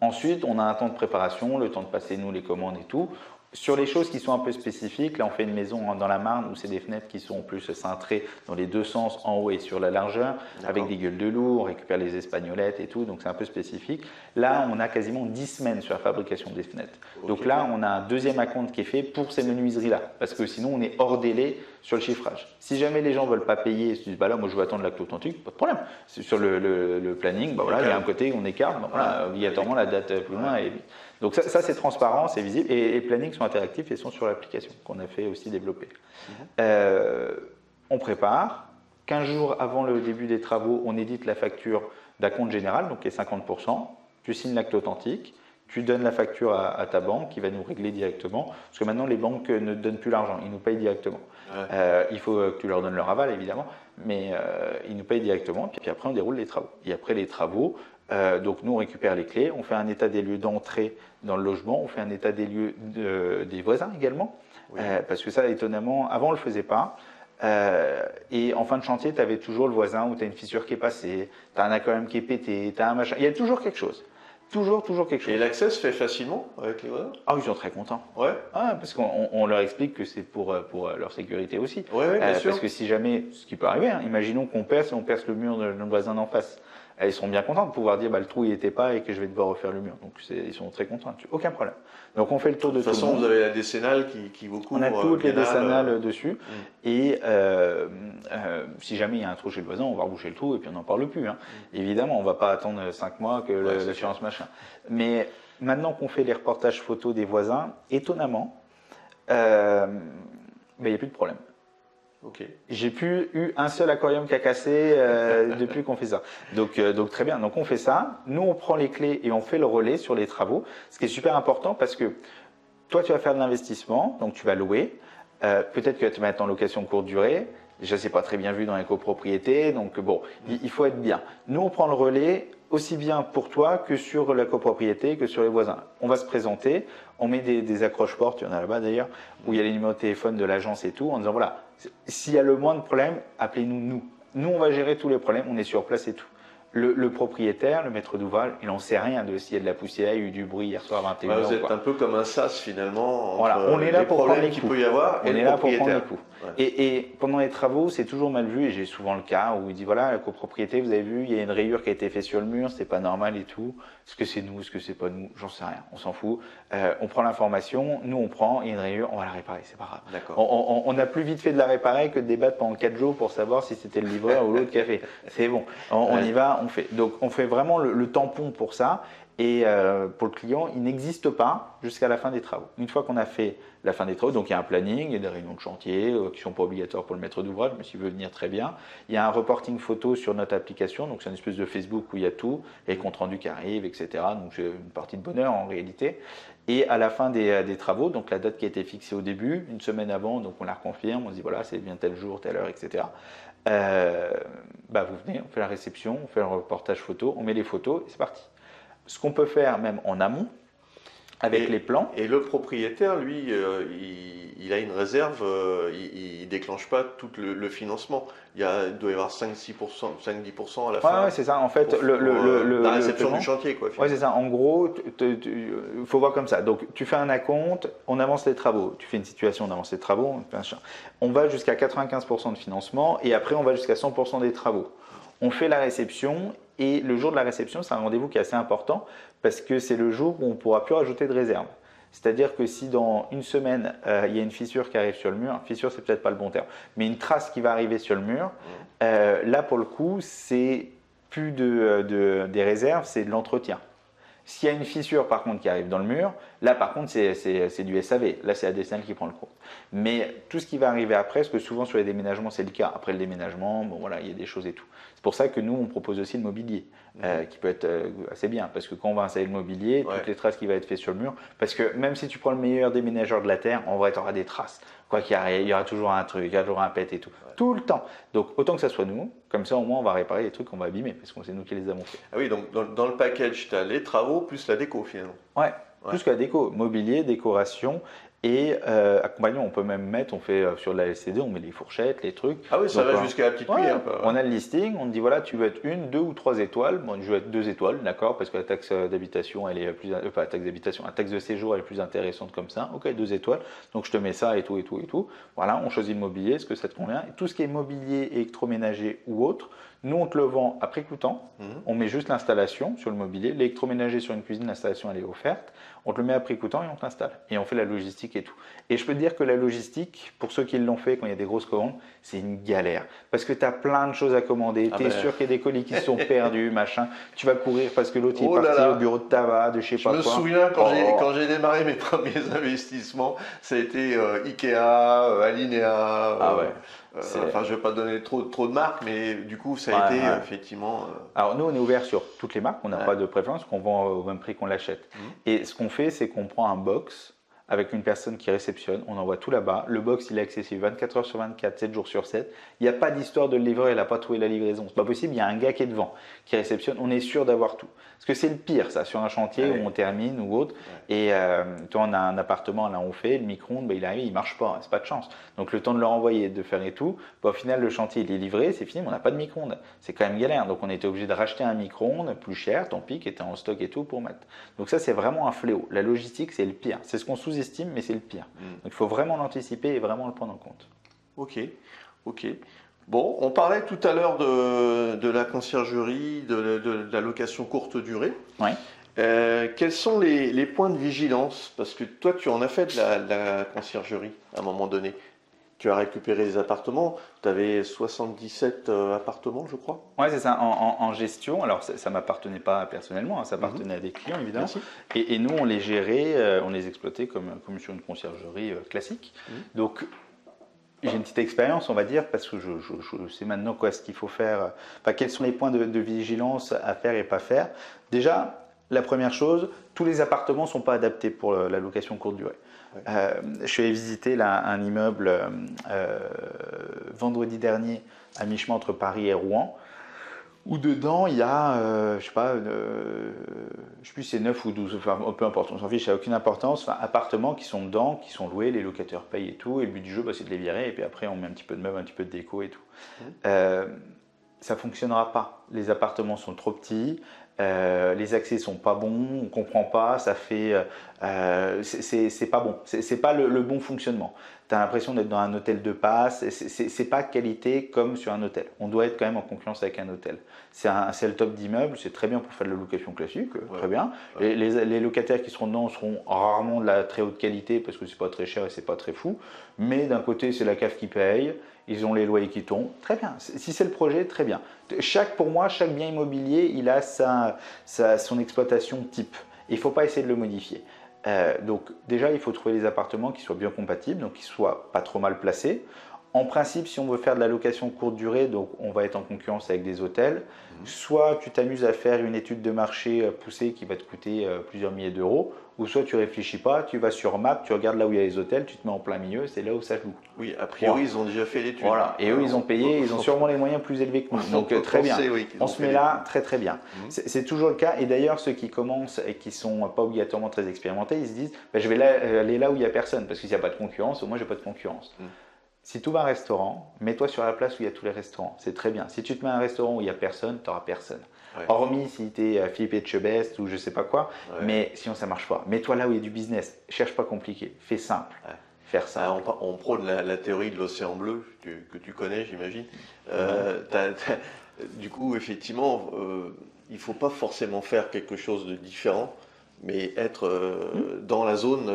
Ensuite, on a un temps de préparation, le temps de passer, nous, les commandes et tout. Sur les choses qui sont un peu spécifiques, là on fait une maison dans la Marne où c'est des fenêtres qui sont plus cintrées dans les deux sens, en haut et sur la largeur, avec des gueules de loup, on récupère les espagnolettes et tout, donc c'est un peu spécifique. Là on a quasiment 10 semaines sur la fabrication des fenêtres. Donc là on a un deuxième acompte qui est fait pour ces menuiseries-là, parce que sinon on est hors délai sur le chiffrage. Si jamais les gens ne veulent pas payer, ils se disent bah là moi je veux attendre l'acte authentique, pas de problème. Sur le planning, bah voilà, il y a un côté on écarte, bah voilà, obligatoirement la date plus loin et donc ça c'est transparent, c'est visible et les plannings sont interactifs et sont sur l'application qu'on a fait aussi développer. On prépare, 15 jours avant le début des travaux, on édite la facture d'acompte général, donc qui est 50%, tu signes l'acte authentique, tu donnes la facture à ta banque qui va nous régler directement, parce que maintenant les banques ne donnent plus l'argent, ils nous payent directement. Il faut que tu leur donnes leur aval évidemment, mais ils nous payent directement, puis après on déroule les travaux. Et après les travaux, donc nous on récupère les clés, on fait un état des lieux d'entrée dans le logement, on fait un état des lieux des voisins également, parce que ça étonnamment, avant on ne le faisait pas. Et en fin de chantier, tu avais toujours le voisin où tu as une fissure qui est passée, tu as un aquarium qui est pété, tu as un machin. Il y a toujours quelque chose. Toujours quelque chose. Et l'accès se fait facilement avec les voisins? Ah, ils sont très contents. Ouais. Ah, parce qu'on leur explique que c'est pour leur sécurité aussi. Ouais, bien sûr. Parce que si jamais, ce qui peut arriver, hein, imaginons qu'on perce et on perce le mur de notre voisin d'en face. Ils seront bien contents de pouvoir dire le trou il n'était pas et que je vais devoir refaire le mur. Donc ils sont très contents. Aucun problème. Donc on fait le tour de tout le monde. De toute façon, vous avez la décénale qui vous couvre. On a toutes les décennales dessus. Mm. Et si jamais il y a un trou chez le voisin, on va reboucher le trou et puis on n'en parle plus. Hein. Évidemment, on ne va pas attendre 5 mois que l'assurance machin. Mais maintenant qu'on fait les reportages photos des voisins, étonnamment, il n'y a plus de problème. Okay. J'ai plus eu un seul aquarium qui a cassé depuis qu'on fait ça. Donc très bien. Donc on fait ça. Nous on prend les clés et on fait le relais sur les travaux. Ce qui est super important parce que toi tu vas faire de l'investissement, donc tu vas louer. Peut-être que tu vas te mettre en location courte durée. Déjà c'est pas très bien vu dans les copropriétés. Donc bon, il faut être bien. Nous on prend le relais aussi bien pour toi que sur la copropriété, que sur les voisins. On va se présenter. On met des accroches-portes, il y en a là-bas d'ailleurs, où il y a les numéros de téléphone de l'agence et tout, en disant voilà, s'il y a le moindre problème, appelez-nous nous. Nous, on va gérer tous les problèmes, on est sur place et tout. Le propriétaire, le maître d'ouvrage, il n'en sait rien de s'il y a de la poussière, il y a eu du bruit hier soir à 21h. Vous êtes un peu comme un sas finalement. Voilà, on est là pour prendre les coups. Qu'il peut y avoir et on est là pour prendre les coups. Ouais. Et pendant les travaux, c'est toujours mal vu, et j'ai souvent le cas où il dit voilà, la copropriété, vous avez vu, il y a une rayure qui a été faite sur le mur, c'est pas normal et tout. Est-ce que c'est nous, est-ce que c'est pas nous? J'en sais rien, on s'en fout. On prend l'information, nous on prend, il y a une rayure, on va la réparer, c'est pas grave. On a plus vite fait de la réparer que de débattre pendant 4 jours pour savoir si c'était le livreur ou l'autre qui a fait. C'est bon, on y va, on fait. Donc on fait vraiment le tampon pour ça. Et pour le client, il n'existe pas jusqu'à la fin des travaux. Une fois qu'on a fait la fin des travaux, donc il y a un planning, il y a des réunions de chantier qui ne sont pas obligatoires pour le maître d'ouvrage, mais s'il veut venir, très bien. Il y a un reporting photo sur notre application, donc c'est une espèce de Facebook où il y a tout, les comptes rendus qui arrivent, etc. Donc c'est une partie de bonheur en réalité. Et à la fin des travaux, donc la date qui a été fixée au début, une semaine avant, donc on la reconfirme, on se dit voilà, c'est bien tel jour, telle heure, etc. Vous venez, on fait la réception, on fait un reportage photo, on met les photos et c'est parti. Ce qu'on peut faire même en amont, avec les plans. Et le propriétaire, lui, il a une réserve, il ne déclenche pas tout le financement. Il doit y avoir 5-10% à la fin. Oui, c'est ça. En fait, la réception du chantier, quoi. Oui, c'est ça. En gros, il faut voir comme ça. Donc, tu fais un acompte, on avance les travaux. Tu fais une situation, on avance les travaux. On va jusqu'à 95% de financement et après, on va jusqu'à 100% des travaux. On fait la réception et le jour de la réception, c'est un rendez-vous qui est assez important parce que c'est le jour où on ne pourra plus rajouter de réserve. C'est-à-dire que si dans une semaine, il y a une fissure qui arrive sur le mur, fissure c'est peut-être pas le bon terme, mais une trace qui va arriver sur le mur, là pour le coup, c'est plus des réserves, c'est de l'entretien. S'il y a une fissure par contre qui arrive dans le mur, là par contre c'est du SAV, là c'est la décennale qui prend le compte. Mais tout ce qui va arriver après, parce que souvent sur les déménagements c'est le cas, après le déménagement, bon voilà, il y a des choses et tout. C'est pour ça que nous on propose aussi le mobilier, qui peut être assez bien, parce que quand on va installer le mobilier, toutes les traces qui vont être faites sur le mur, parce que même si tu prends le meilleur déménageur de la Terre, en vrai tu auras des traces. Quoi qu'il arrive, il y aura toujours un truc, il y aura toujours un pet et tout. Tout le temps. Donc autant que ça soit nous, comme ça au moins on va réparer les trucs qu'on va abîmer, parce que c'est nous qui les avons fait. Ah oui, donc dans le package, tu as les travaux plus la déco finalement. Ouais, plus que la déco, mobilier, décoration et accompagnement. On peut même mettre, on fait sur la LCD, on met les fourchettes, les trucs. Ah oui, ça va jusqu'à la petite cuillère. On a le listing, on te dit voilà, tu veux être 1, 2 ou 3 étoiles. Bon, je veux être 2 étoiles, d'accord, parce que la taxe d'habitation, elle est plus, pas la taxe d'habitation, la taxe de séjour, elle est plus intéressante comme ça. Ok, 2 étoiles, donc je te mets ça et tout et tout et tout. Voilà, on choisit le mobilier, est-ce que ça te convient? Et tout ce qui est mobilier, électroménager ou autre, nous on te le vend à prix coûtant. On met juste l'installation sur le mobilier, l'électroménager sur une cuisine, l'installation elle est offerte. On te le met à prix coûtant et on t'installe. Et on fait la logistique et tout. Et je peux te dire que la logistique, pour ceux qui l'ont fait quand il y a des grosses commandes, c'est une galère. Parce que tu as plein de choses à commander. Tu es sûr qu'il y a des colis qui sont perdus, machin. Tu vas courir parce que l'autre est parti au bureau de tabac, de je sais pas quoi. Je me souviens quand j'ai démarré mes premiers investissements, ça a été Ikea, Alinea. Enfin, je ne vais pas donner trop de marques, mais du coup, ça a été effectivement. Alors, nous, on est ouvert sur toutes les marques. On n'a pas de préférence, qu'on vend au même prix qu'on l'achète. Et ce qu'on fait, c'est qu'on prend un box avec une personne qui réceptionne, on envoie tout là-bas. Le box, il est accessible 24 heures sur 24, 7 jours sur 7. Il n'y a pas d'histoire de le livreur, il n'a pas trouvé la livraison. C'est pas possible, il y a un gars qui est devant, qui réceptionne. On est sûr d'avoir tout. Parce que c'est le pire, ça, sur un chantier où on termine ou autre. Et toi, on a un appartement, là, on fait, le micro-ondes, il arrive, il ne marche pas, c'est pas de chance. Donc, le temps de le renvoyer, de faire et tout, au final, le chantier, il est livré, c'est fini, mais on n'a pas de micro-ondes. C'est quand même galère. Donc, on était obligé de racheter un micro-ondes plus cher, tant pis, qui était en stock et tout pour mettre. Donc, ça, c'est vraiment un fléau. La logistique, c'est le pire. C'est ce qu'on sous-estime, mais c'est le pire. Donc, il faut vraiment l'anticiper et vraiment le prendre en compte. Ok. Bon, on parlait tout à l'heure de la conciergerie, de la location courte durée. Oui. Quels sont les points de vigilance? Parce que toi, tu en as fait de la conciergerie à un moment donné. Tu as récupéré des appartements. Tu avais 77 appartements, je crois. Oui, c'est ça, en gestion. Alors, ça ne m'appartenait pas personnellement, ça appartenait à des clients, évidemment. Et nous, on les gérait, on les exploitait comme sur une conciergerie classique. Donc, j'ai une petite expérience, on va dire, parce que je sais maintenant quoi ce qu'il faut faire, quels sont les points de vigilance à faire et pas faire. Déjà, la première chose, tous les appartements ne sont pas adaptés pour la location courte durée. Je suis allé visiter là, un immeuble vendredi dernier à mi-chemin entre Paris et Rouen, où dedans il y a, je sais plus si c'est 9 ou 12, enfin peu importe, on s'en fiche, ça n'a aucune importance, appartements qui sont dedans, qui sont loués, les locataires payent et tout, et le but du jeu c'est de les virer, et puis après on met un petit peu de meubles, un petit peu de déco et tout. Ça ne fonctionnera pas, les appartements sont trop petits, les accès sont pas bons, on comprend pas, ça fait, c'est pas bon, c'est pas le bon fonctionnement. Tu as l'impression d'être dans un hôtel de passe, c'est pas qualité comme sur un hôtel. On doit être quand même en concurrence avec un hôtel. C'est le top d'immeuble, c'est très bien pour faire de la location classique, très bien. Les locataires qui seront dedans seront rarement de la très haute qualité parce que c'est pas très cher et c'est pas très fou. Mais d'un côté, c'est la CAF qui paye, ils ont les loyers qui tombent, très bien. Si c'est le projet, très bien. Pour moi, chaque bien immobilier, il a son exploitation type. Il ne faut pas essayer de le modifier. Donc déjà, il faut trouver des appartements qui soient bien compatibles, donc qui ne soient pas trop mal placés. En principe, si on veut faire de la location courte durée, donc on va être en concurrence avec des hôtels. Soit tu t'amuses à faire une étude de marché poussée qui va te coûter plusieurs milliers d'euros, ou soit tu réfléchis pas, tu vas sur Map, tu regardes là où il y a les hôtels, tu te mets en plein milieu, c'est là où ça joue. Oui, a priori, ils ont déjà fait l'étude. Voilà, et eux, ils ont payé, ils ont sûrement les moyens plus élevés que nous. Donc très bien, on se met là, très bien. C'est toujours le cas, et d'ailleurs, ceux qui commencent et qui ne sont pas obligatoirement très expérimentés, ils se disent, je vais aller là où il n'y a personne, parce qu'il n'y a pas de concurrence, moi, je n'ai pas de concurrence. Si tu vas à un restaurant, mets-toi sur la place où il y a tous les restaurants. C'est très bien. Si tu te mets à un restaurant où il n'y a personne, tu n'auras personne. Hormis si tu es Philippe Etchebest ou je ne sais pas quoi, mais sinon ça ne marche pas. Mets-toi là où il y a du business. Cherche pas compliqué. Fais simple. Faire ça. On prône la théorie de l'océan bleu que tu connais, j'imagine. Du coup, effectivement, il ne faut pas forcément faire quelque chose de différent, mais être dans la zone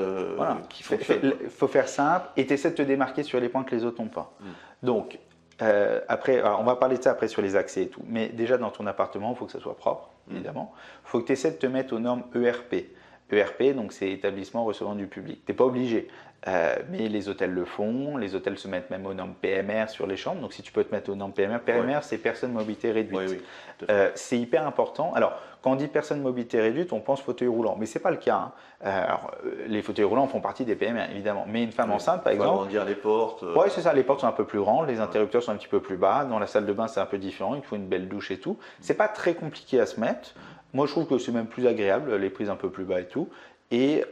qu'il faut faire. Il faut faire simple et tu essaies de te démarquer sur les points que les autres n'ont pas. Donc, après, on va parler de ça après sur les accès et tout, mais déjà dans ton appartement, il faut que ça soit propre, évidemment. Il faut que tu essaies de te mettre aux normes ERP. ERP, donc c'est établissement recevant du public. Tu n'es pas obligé, mais les hôtels le font, les hôtels se mettent même aux normes PMR sur les chambres, donc si tu peux te mettre aux normes PMR, c'est personne mobilité réduite. C'est hyper important. Alors, quand on dit personne mobilité réduite, on pense fauteuil roulant, mais ce n'est pas le cas. Alors, les fauteuils roulants font partie des PMR, évidemment, mais une femme enceinte, par exemple… On va agrandir les portes. Oui, c'est ça, les portes sont un peu plus grandes, les interrupteurs sont un petit peu plus bas, dans la salle de bain, c'est un peu différent, il faut une belle douche et tout. Ce n'est pas très compliqué à se mettre. Moi, je trouve que c'est même plus agréable, les prises un peu plus bas et tout. Et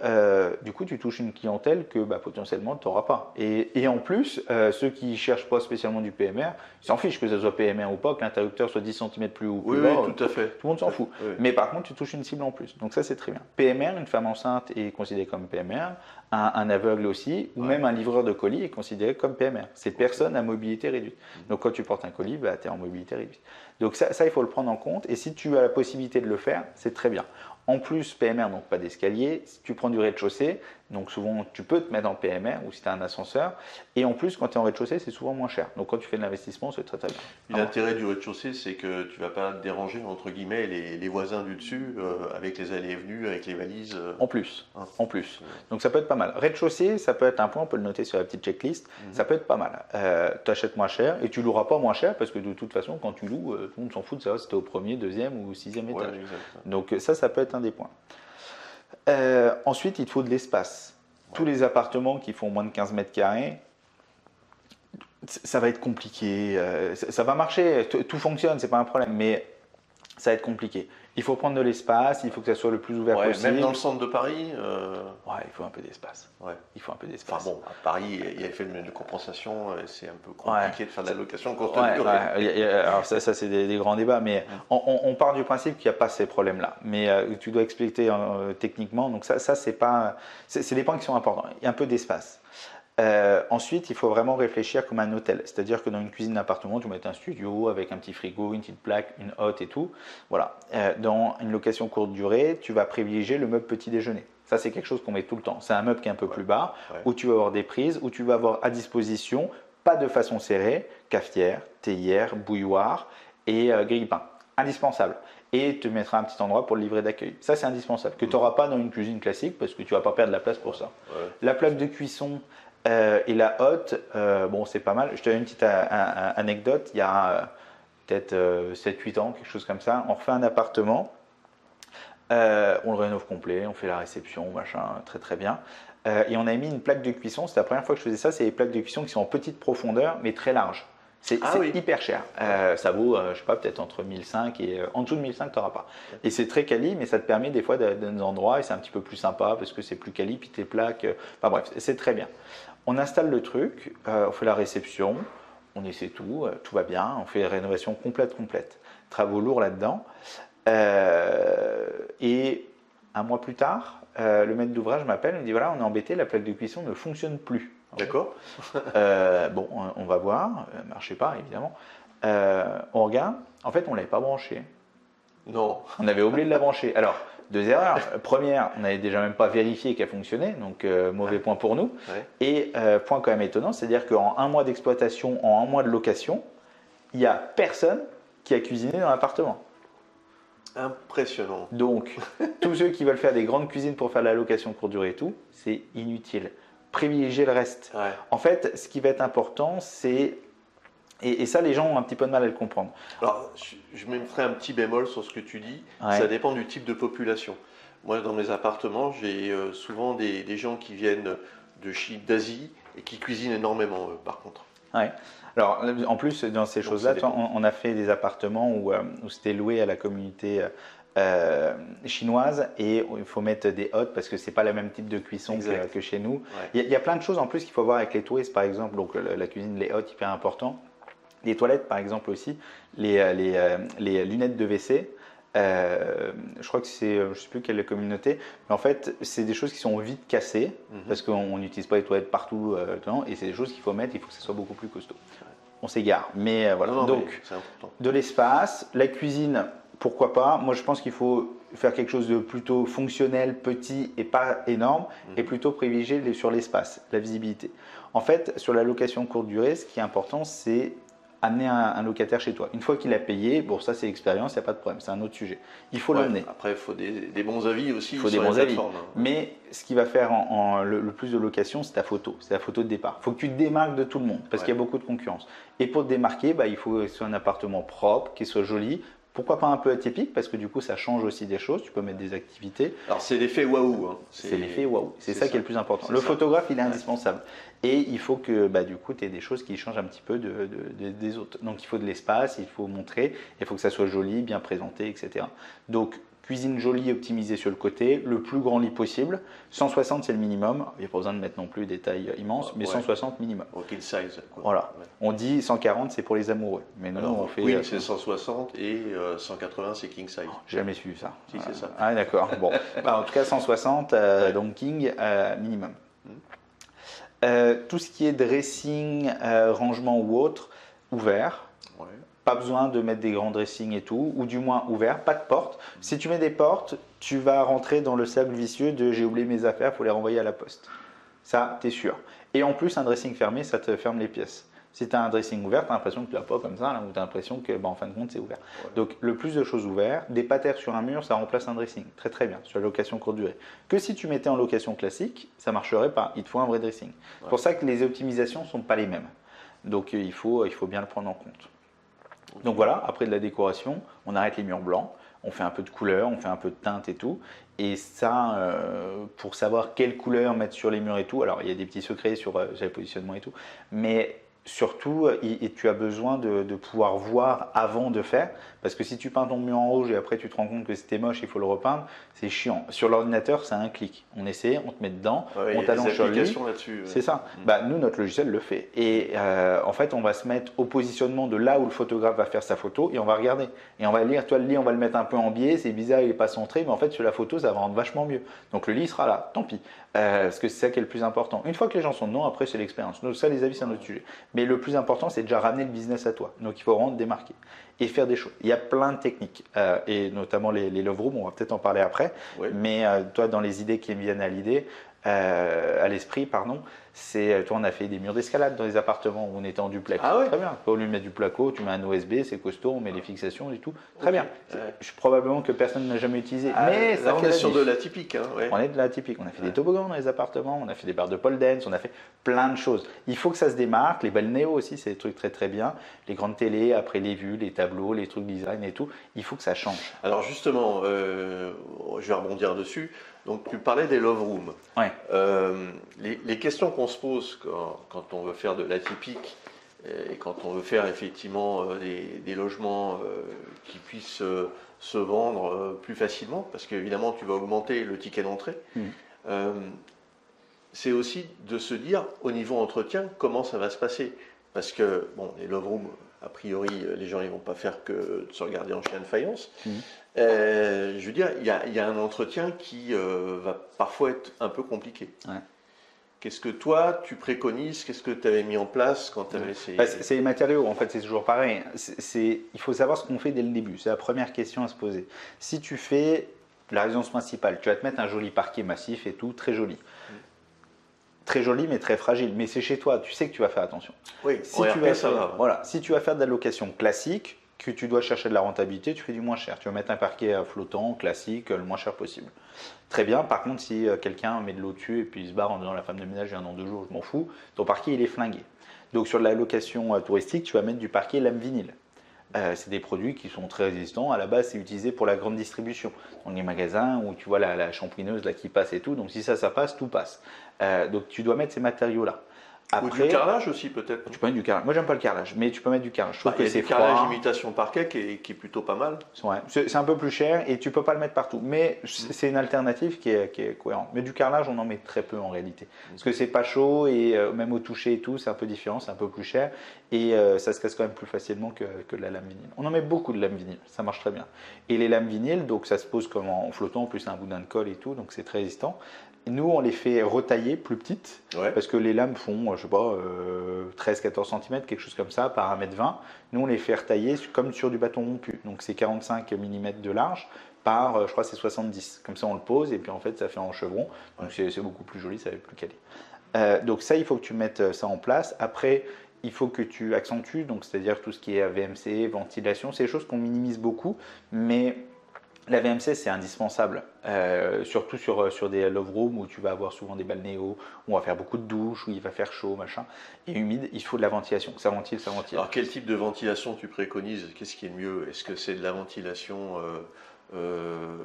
du coup, tu touches une clientèle que potentiellement tu n'auras pas. Et en plus, ceux qui ne cherchent pas spécialement du PMR, ils s'en fichent que ce soit PMR ou pas, que l'interrupteur soit 10 cm plus haut ou plus bas. Oui, tout à fait. Tout le monde s'en fout. Mais par contre, tu touches une cible en plus. Donc ça, c'est très bien. PMR, une femme enceinte est considérée comme PMR, un aveugle aussi, ou même un livreur de colis est considéré comme PMR. C'est personne à mobilité réduite. Donc quand tu portes un colis, tu es en mobilité réduite. Donc ça, il faut le prendre en compte. Et si tu as la possibilité de le faire, c'est très bien. En plus, PMR, donc pas d'escalier. Si tu prends du rez-de-chaussée, donc souvent tu peux te mettre en PMR ou si tu as un ascenseur. Et en plus, quand tu es en rez-de-chaussée, c'est souvent moins cher. Donc quand tu fais de l'investissement, c'est très très bien. L'intérêt du rez-de-chaussée, c'est que tu ne vas pas déranger, entre guillemets, les voisins du dessus avec les allées et venues, avec les valises. En plus. Donc ça peut être pas mal. Rez-de-chaussée, ça peut être un point, on peut le noter sur la petite checklist. Ça peut être pas mal. Tu achètes moins cher et tu loueras pas moins cher parce que de toute façon, quand tu loues, tout le monde s'en fout de savoir si tu es au premier, deuxième ou sixième étage. Donc ça peut être un des points. Ensuite, il te faut de l'espace. Tous les appartements qui font moins de 15 mètres carrés, ça va être compliqué. Ça va marcher, tout fonctionne, c'est pas un problème, mais ça va être compliqué. Il faut prendre de l'espace, il faut que ça soit le plus ouvert possible. Même dans le centre de Paris Ouais, il faut un peu d'espace. Ouais. Il faut un peu d'espace. Enfin bon, à Paris, il y a les phénomènes de compensation, c'est un peu compliqué de faire de la location courte durée. Alors ça c'est des grands débats, mais on part du principe qu'il n'y a pas ces problèmes-là. Mais tu dois expliquer techniquement, donc ça c'est pas, c'est des points qui sont importants. Il y a un peu d'espace. Ensuite, il faut vraiment réfléchir comme un hôtel. C'est-à-dire que dans une cuisine d'appartement, tu mets un studio avec un petit frigo, une petite plaque, une hotte et tout. Voilà. Dans une location courte durée, tu vas privilégier le meuble petit déjeuner. Ça, c'est quelque chose qu'on met tout le temps. C'est un meuble qui est un peu plus bas, où tu vas avoir des prises, où tu vas avoir à disposition, pas de façon serrée, cafetière, théière, bouilloire et grille-pain. Indispensable. Et tu mettras un petit endroit pour le livret d'accueil. Ça, c'est indispensable. Que tu n'auras pas dans une cuisine classique parce que tu ne vas pas perdre la place pour ça. La plaque de cuisson et la hotte, bon, c'est pas mal. Je te donne une petite anecdote. Il y a peut-être 7-8 ans, quelque chose comme ça, on refait un appartement. On le rénove complet, on fait la réception, machin, très très bien. Et on a mis une plaque de cuisson. C'est la première fois que je faisais ça. C'est des plaques de cuisson qui sont en petite profondeur, mais très larges. C'est hyper cher. Ça vaut, je sais pas, peut-être entre 1005 et en dessous de 1005, tu n'auras pas. Et c'est très quali, mais ça te permet des fois dans des endroits et c'est un petit peu plus sympa parce que c'est plus quali, puis tes plaques. Enfin bref, c'est très bien. On installe le truc, on fait la réception, on essaie tout, tout va bien, on fait une rénovation complète. Travaux lourds là-dedans. Et un mois plus tard, le maître d'ouvrage m'appelle et me dit voilà, on est embêté, la plaque de cuisson ne fonctionne plus. D'accord. Bon, on va voir, ne marchait pas évidemment. On regarde, en fait, on ne l'avait pas branchée. Non. On avait oublié de la brancher. Alors, deux erreurs. Première, on n'avait déjà même pas vérifié qu'elle fonctionnait, donc mauvais point pour nous. Et point quand même étonnant, c'est-à-dire qu'en un mois d'exploitation, en un mois de location, il n'y a personne qui a cuisiné dans l'appartement. Impressionnant. Donc, tous ceux qui veulent faire des grandes cuisines pour faire de la location courte durée et tout, c'est inutile. Privilégier le reste. En fait, ce qui va être important, c'est… Et ça, les gens ont un petit peu de mal à le comprendre. Alors, je me ferai un petit bémol sur ce que tu dis. Ça dépend du type de population. Moi, dans mes appartements, j'ai souvent des gens qui viennent de Chine, d'Asie et qui cuisinent énormément, par contre. Ouais. Alors, en plus, dans ces choses-là, on a fait des appartements où c'était loué à la communauté chinoise et il faut mettre des hottes parce que c'est pas le même type de cuisson que chez nous. Il y a plein de choses en plus qu'il faut voir avec les touristes, par exemple. Donc, la cuisine, les hottes, hyper important. Les toilettes, par exemple aussi, les lunettes de WC. Je crois que c'est, je ne sais plus quelle communauté, mais en fait, c'est des choses qui sont vite cassées parce qu'on n'utilise pas les toilettes partout et c'est des choses qu'il faut mettre, il faut que ça soit beaucoup plus costaud. On s'égare, mais voilà. Donc, de l'espace, la cuisine, pourquoi pas. Moi, je pense qu'il faut faire quelque chose de plutôt fonctionnel, petit et pas énorme, et plutôt privilégier sur l'espace, la visibilité. En fait, sur la location courte durée, ce qui est important, c'est amener un locataire chez toi. Une fois qu'il a payé, bon ça c'est l'expérience, il n'y a pas de problème, c'est un autre sujet. Il faut l'emmener. Après il faut des bons avis aussi. Il faut des bons avis. Mais ce qui va faire le plus de location, c'est ta photo. C'est la photo de départ. Il faut que tu te démarques de tout le monde parce qu'il y a beaucoup de concurrence. Et pour te démarquer, il faut que ce soit un appartement propre, qui soit joli. Pourquoi pas un peu atypique parce que du coup ça change aussi des choses, tu peux mettre des activités. Alors c'est l'effet waouh. Hein. C'est l'effet waouh, c'est ça qui est le plus important. Le photographe il est indispensable et il faut que du coup tu aies des choses qui changent un petit peu des autres. Donc il faut de l'espace, il faut montrer, il faut que ça soit joli, bien présenté, etc. Donc cuisine jolie, optimisée sur le côté, le plus grand lit possible. 160 c'est le minimum, il n'y a pas besoin de mettre non plus des tailles immenses, mais 160 minimum. King size. Quoi. Voilà. On dit 140 c'est pour les amoureux, mais nous on fait… Oui, c'est 160 et 180 c'est king size. J'ai jamais su ça. Si c'est ça. Ah d'accord. Bon, en tout cas 160 donc king minimum. Tout ce qui est dressing, rangement ou autre, ouvert. Pas besoin de mettre des grands dressings et tout, ou du moins ouvert, pas de porte. Si tu mets des portes, tu vas rentrer dans le cercle vicieux de j'ai oublié mes affaires, il faut les renvoyer à la poste. Ça, tu es sûr. Et en plus, un dressing fermé, ça te ferme les pièces. Si tu as un dressing ouvert, tu as l'impression que tu l'as pas comme ça, là, ou tu as l'impression que, en fin de compte, c'est ouvert. Donc, le plus de choses ouvertes, des patères sur un mur, ça remplace un dressing. Très très bien, sur la location courte durée. Que si tu mettais en location classique, ça ne marcherait pas. Il te faut un vrai dressing. C'est pour ça que les optimisations ne sont pas les mêmes. Donc, il faut bien le prendre en compte. Donc voilà, après de la décoration, on arrête les murs blancs, on fait un peu de couleur, on fait un peu de teinte et tout. Et ça, pour savoir quelle couleur mettre sur les murs et tout, alors il y a des petits secrets sur le positionnement et tout, mais surtout, tu as besoin de pouvoir voir avant de faire, parce que si tu peins ton mur en rouge et après tu te rends compte que c'était moche, il faut le repeindre, c'est chiant. Sur l'ordinateur, c'est un clic. On essaie, on te met dedans, Ouais, on t'allonge sur le lit. là-dessus. C'est ça. Nous, notre logiciel le fait. Et en fait, on va se mettre au positionnement de là où le photographe va faire sa photo et on va regarder. Et on va lire, toi, le lit, on va le mettre un peu en biais, c'est bizarre, il n'est pas centré, mais en fait, sur la photo, ça va rendre vachement mieux. Donc le lit sera là, tant pis. Parce que c'est ça qui est le plus important. Une fois que les gens sont dedans, après, c'est l'expérience. Donc ça, les avis, c'est un autre sujet. Mais le plus important, c'est déjà ramener le business à toi. Donc il faut vraiment te démarquer et faire des choses. Il y a plein de techniques, et notamment les love rooms, on va peut-être en parler après. Oui. Mais toi, dans les idées qui me viennent à l'esprit, pardon, toi, on a fait des murs d'escalade dans les appartements où on était en duplex. Ah ouais. Très bien. Au lieu de mettre du placo, tu mets un OSB, c'est costaud, on met les fixations et tout. Très bien. Ouais. Probablement que personne n'a jamais utilisé. Mais ça là, on fait est la sur diff. de l'atypique. Hein, ouais. On est de l'atypique. On a fait des toboggans dans les appartements, on a fait des barres de pole dance, on a fait plein de choses. Il faut que ça se démarque. Les balnéos aussi, c'est des trucs très très bien. Les grandes télés, après les vues, les tableaux, les trucs design et tout. Il faut que ça change. Alors justement, je vais rebondir dessus. Donc tu parlais des love rooms. Ouais. Les questions qu'on se pose quand on veut faire de l'atypique et quand on veut faire effectivement des logements qui puissent se vendre plus facilement, parce qu'évidemment tu vas augmenter le ticket d'entrée, c'est aussi de se dire au niveau entretien comment ça va se passer. Parce que bon, les love rooms, a priori, les gens ne vont pas faire que de se regarder en chien de faïence. Je veux dire, il y a un entretien qui va parfois être un peu compliqué. Ouais. Qu'est-ce que toi, tu préconises? Qu'est-ce que tu avais mis en place quand tu avais essayé? C'est les matériaux, en fait, c'est toujours pareil. Il faut savoir ce qu'on fait dès le début. C'est la première question à se poser. Si tu fais la résidence principale, tu vas te mettre un joli parquet massif et tout, très joli. Très joli, mais très fragile. Mais c'est chez toi, tu sais que tu vas faire attention. Oui, si tu vas faire de la location classique, que tu dois chercher de la rentabilité, tu fais du moins cher. Tu vas mettre un parquet flottant, classique, le moins cher possible. Très bien. Par contre, si quelqu'un met de l'eau dessus et puis il se barre en disant la femme de ménage vient dans 2 jours, je m'en fous, ton parquet il est flingué. Donc sur la location touristique, tu vas mettre du parquet lame vinyle. C'est des produits qui sont très résistants. À la base, c'est utilisé pour la grande distribution. Dans les magasins où tu vois la champineuse là, qui passe et tout. Donc si ça passe, tout passe. Donc tu dois mettre ces matériaux-là. Ou du carrelage aussi peut-être. Tu peux mettre du carrelage. Moi, j'aime pas le carrelage, mais tu peux mettre du carrelage. Je trouve que c'est froid. Il y a du carrelage imitation parquet qui est plutôt pas mal. Ouais. C'est un peu plus cher et tu peux pas le mettre partout. Mais c'est une alternative qui est cohérente. Mais du carrelage, on en met très peu en réalité. Parce que c'est pas chaud et même au toucher et tout, c'est un peu différent, c'est un peu plus cher. Et ça se casse quand même plus facilement que de la lame vinyle. On en met beaucoup de lame vinyle, ça marche très bien. Et les lames vinyles, donc ça se pose comme en flottant, en plus c'est un boudin de colle et tout, donc c'est très résistant. Nous, on les fait retailler plus petites, parce que les lames font, je sais pas, 13-14 cm, quelque chose comme ça, par 1,20 m. Nous, on les fait retailler comme sur du bâton rompu. Donc, c'est 45 mm de large par, je crois, c'est 70. Comme ça, on le pose et puis en fait, ça fait en chevron. Donc, c'est beaucoup plus joli, ça va être plus calé. Donc, ça, il faut que tu mettes ça en place. Après, il faut que tu accentues, donc c'est-à-dire tout ce qui est VMC, ventilation, c'est des choses qu'on minimise beaucoup, mais la VMC, c'est indispensable, surtout sur des love rooms où tu vas avoir souvent des balnéos, où on va faire beaucoup de douches, où il va faire chaud, machin, et humide, il faut de la ventilation, ça ventile, ça ventile. Alors quel type de ventilation tu préconises? Qu'est-ce qui est le mieux? Est-ce que c'est de la ventilation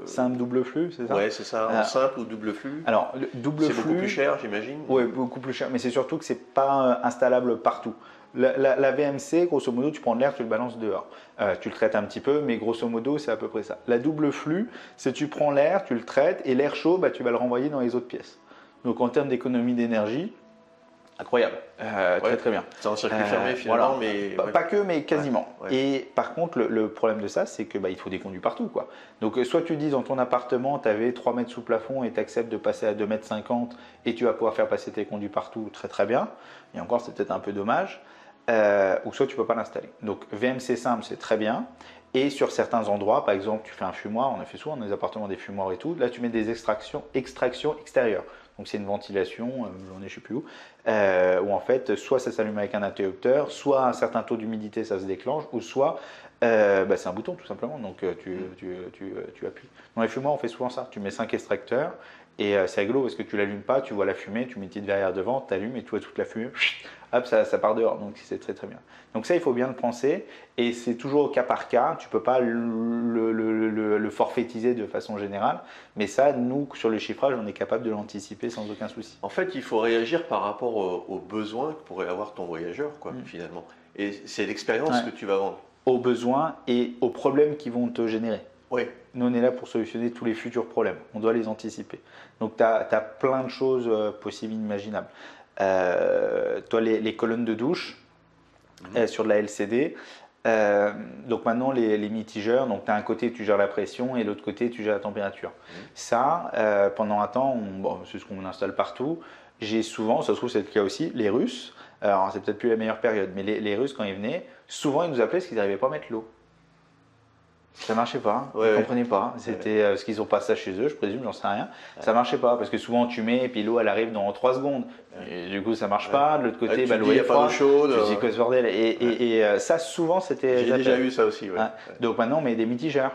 simple, double flux, c'est ça? Ouais, c'est ça, en simple ou double flux? Alors, le double flux… C'est beaucoup plus cher, j'imagine? Oui, beaucoup plus cher, mais c'est surtout que ce n'est pas installable partout. La VMC, grosso modo, tu prends de l'air, tu le balances dehors. Tu le traites un petit peu, mais grosso modo, c'est à peu près ça. La double flux, c'est tu prends l'air, tu le traites, et l'air chaud, tu vas le renvoyer dans les autres pièces. Donc en termes d'économie d'énergie, incroyable, très bien. C'est un circuit fermé finalement, voilà. mais… Pas que, mais quasiment. Ouais. Et par contre, le problème de ça, c'est que il faut des conduits partout, quoi. Donc soit tu dis dans ton appartement, tu avais 3 mètres sous plafond et tu acceptes de passer à 2,50 m et tu vas pouvoir faire passer tes conduits partout, très très bien. Et encore, c'est peut-être un peu dommage. Ou soit tu ne peux pas l'installer. Donc VMC simple, c'est très bien. Et sur certains endroits, par exemple, tu fais un fumoir, on a fait souvent dans les appartements des fumoirs et tout, là tu mets des extractions extérieures. Donc c'est une ventilation, j'en ai je sais plus où en fait, soit ça s'allume avec un interrupteur, soit à un certain taux d'humidité ça se déclenche, ou soit c'est un bouton tout simplement, donc tu appuies. Dans les fumoirs, on fait souvent ça, tu mets 5 extracteurs, Et c'est rigolo parce que tu l'allumes pas, tu vois la fumée, tu mets une petite verrière devant, tu allumes et tu vois toute la fumée, hop, ça part dehors. Donc c'est très très bien. Donc ça, il faut bien le penser et c'est toujours au cas par cas. Tu peux pas le forfaitiser de façon générale. Mais ça, nous, sur le chiffrage, on est capable de l'anticiper sans aucun souci. En fait, il faut réagir par rapport aux besoins que pourrait avoir ton voyageur, quoi, finalement. Et c'est l'expérience que tu vas vendre. Aux besoins et aux problèmes qui vont te générer. Oui. Nous, on est là pour solutionner tous les futurs problèmes. On doit les anticiper. Donc, tu as plein de choses possibles, inimaginables. Toi, les colonnes de douche sur de la LCD. Donc, maintenant, les mitigeurs. Donc, tu as un côté, tu gères la pression et l'autre côté, tu gères la température. Ça, pendant un temps, c'est ce qu'on installe partout. J'ai souvent, ça se trouve, c'est le cas aussi, les Russes. Alors, c'est peut-être plus la meilleure période, mais les Russes, quand ils venaient, souvent, ils nous appelaient parce qu'ils n'arrivaient pas à mettre l'eau. Ça marchait pas, ils ne comprenaient pas. C'était parce qu'ils n'ont pas ça chez eux, je présume, j'en sais rien. Ça marchait pas parce que souvent tu mets et puis l'eau elle arrive dans 3 secondes. Et du coup ça marche pas. De l'autre côté, l'eau est froide. chaude. Tu dis quoi ce bordel. Et ça souvent c'était. J'ai déjà eu ça aussi. Donc maintenant on met des mitigeurs.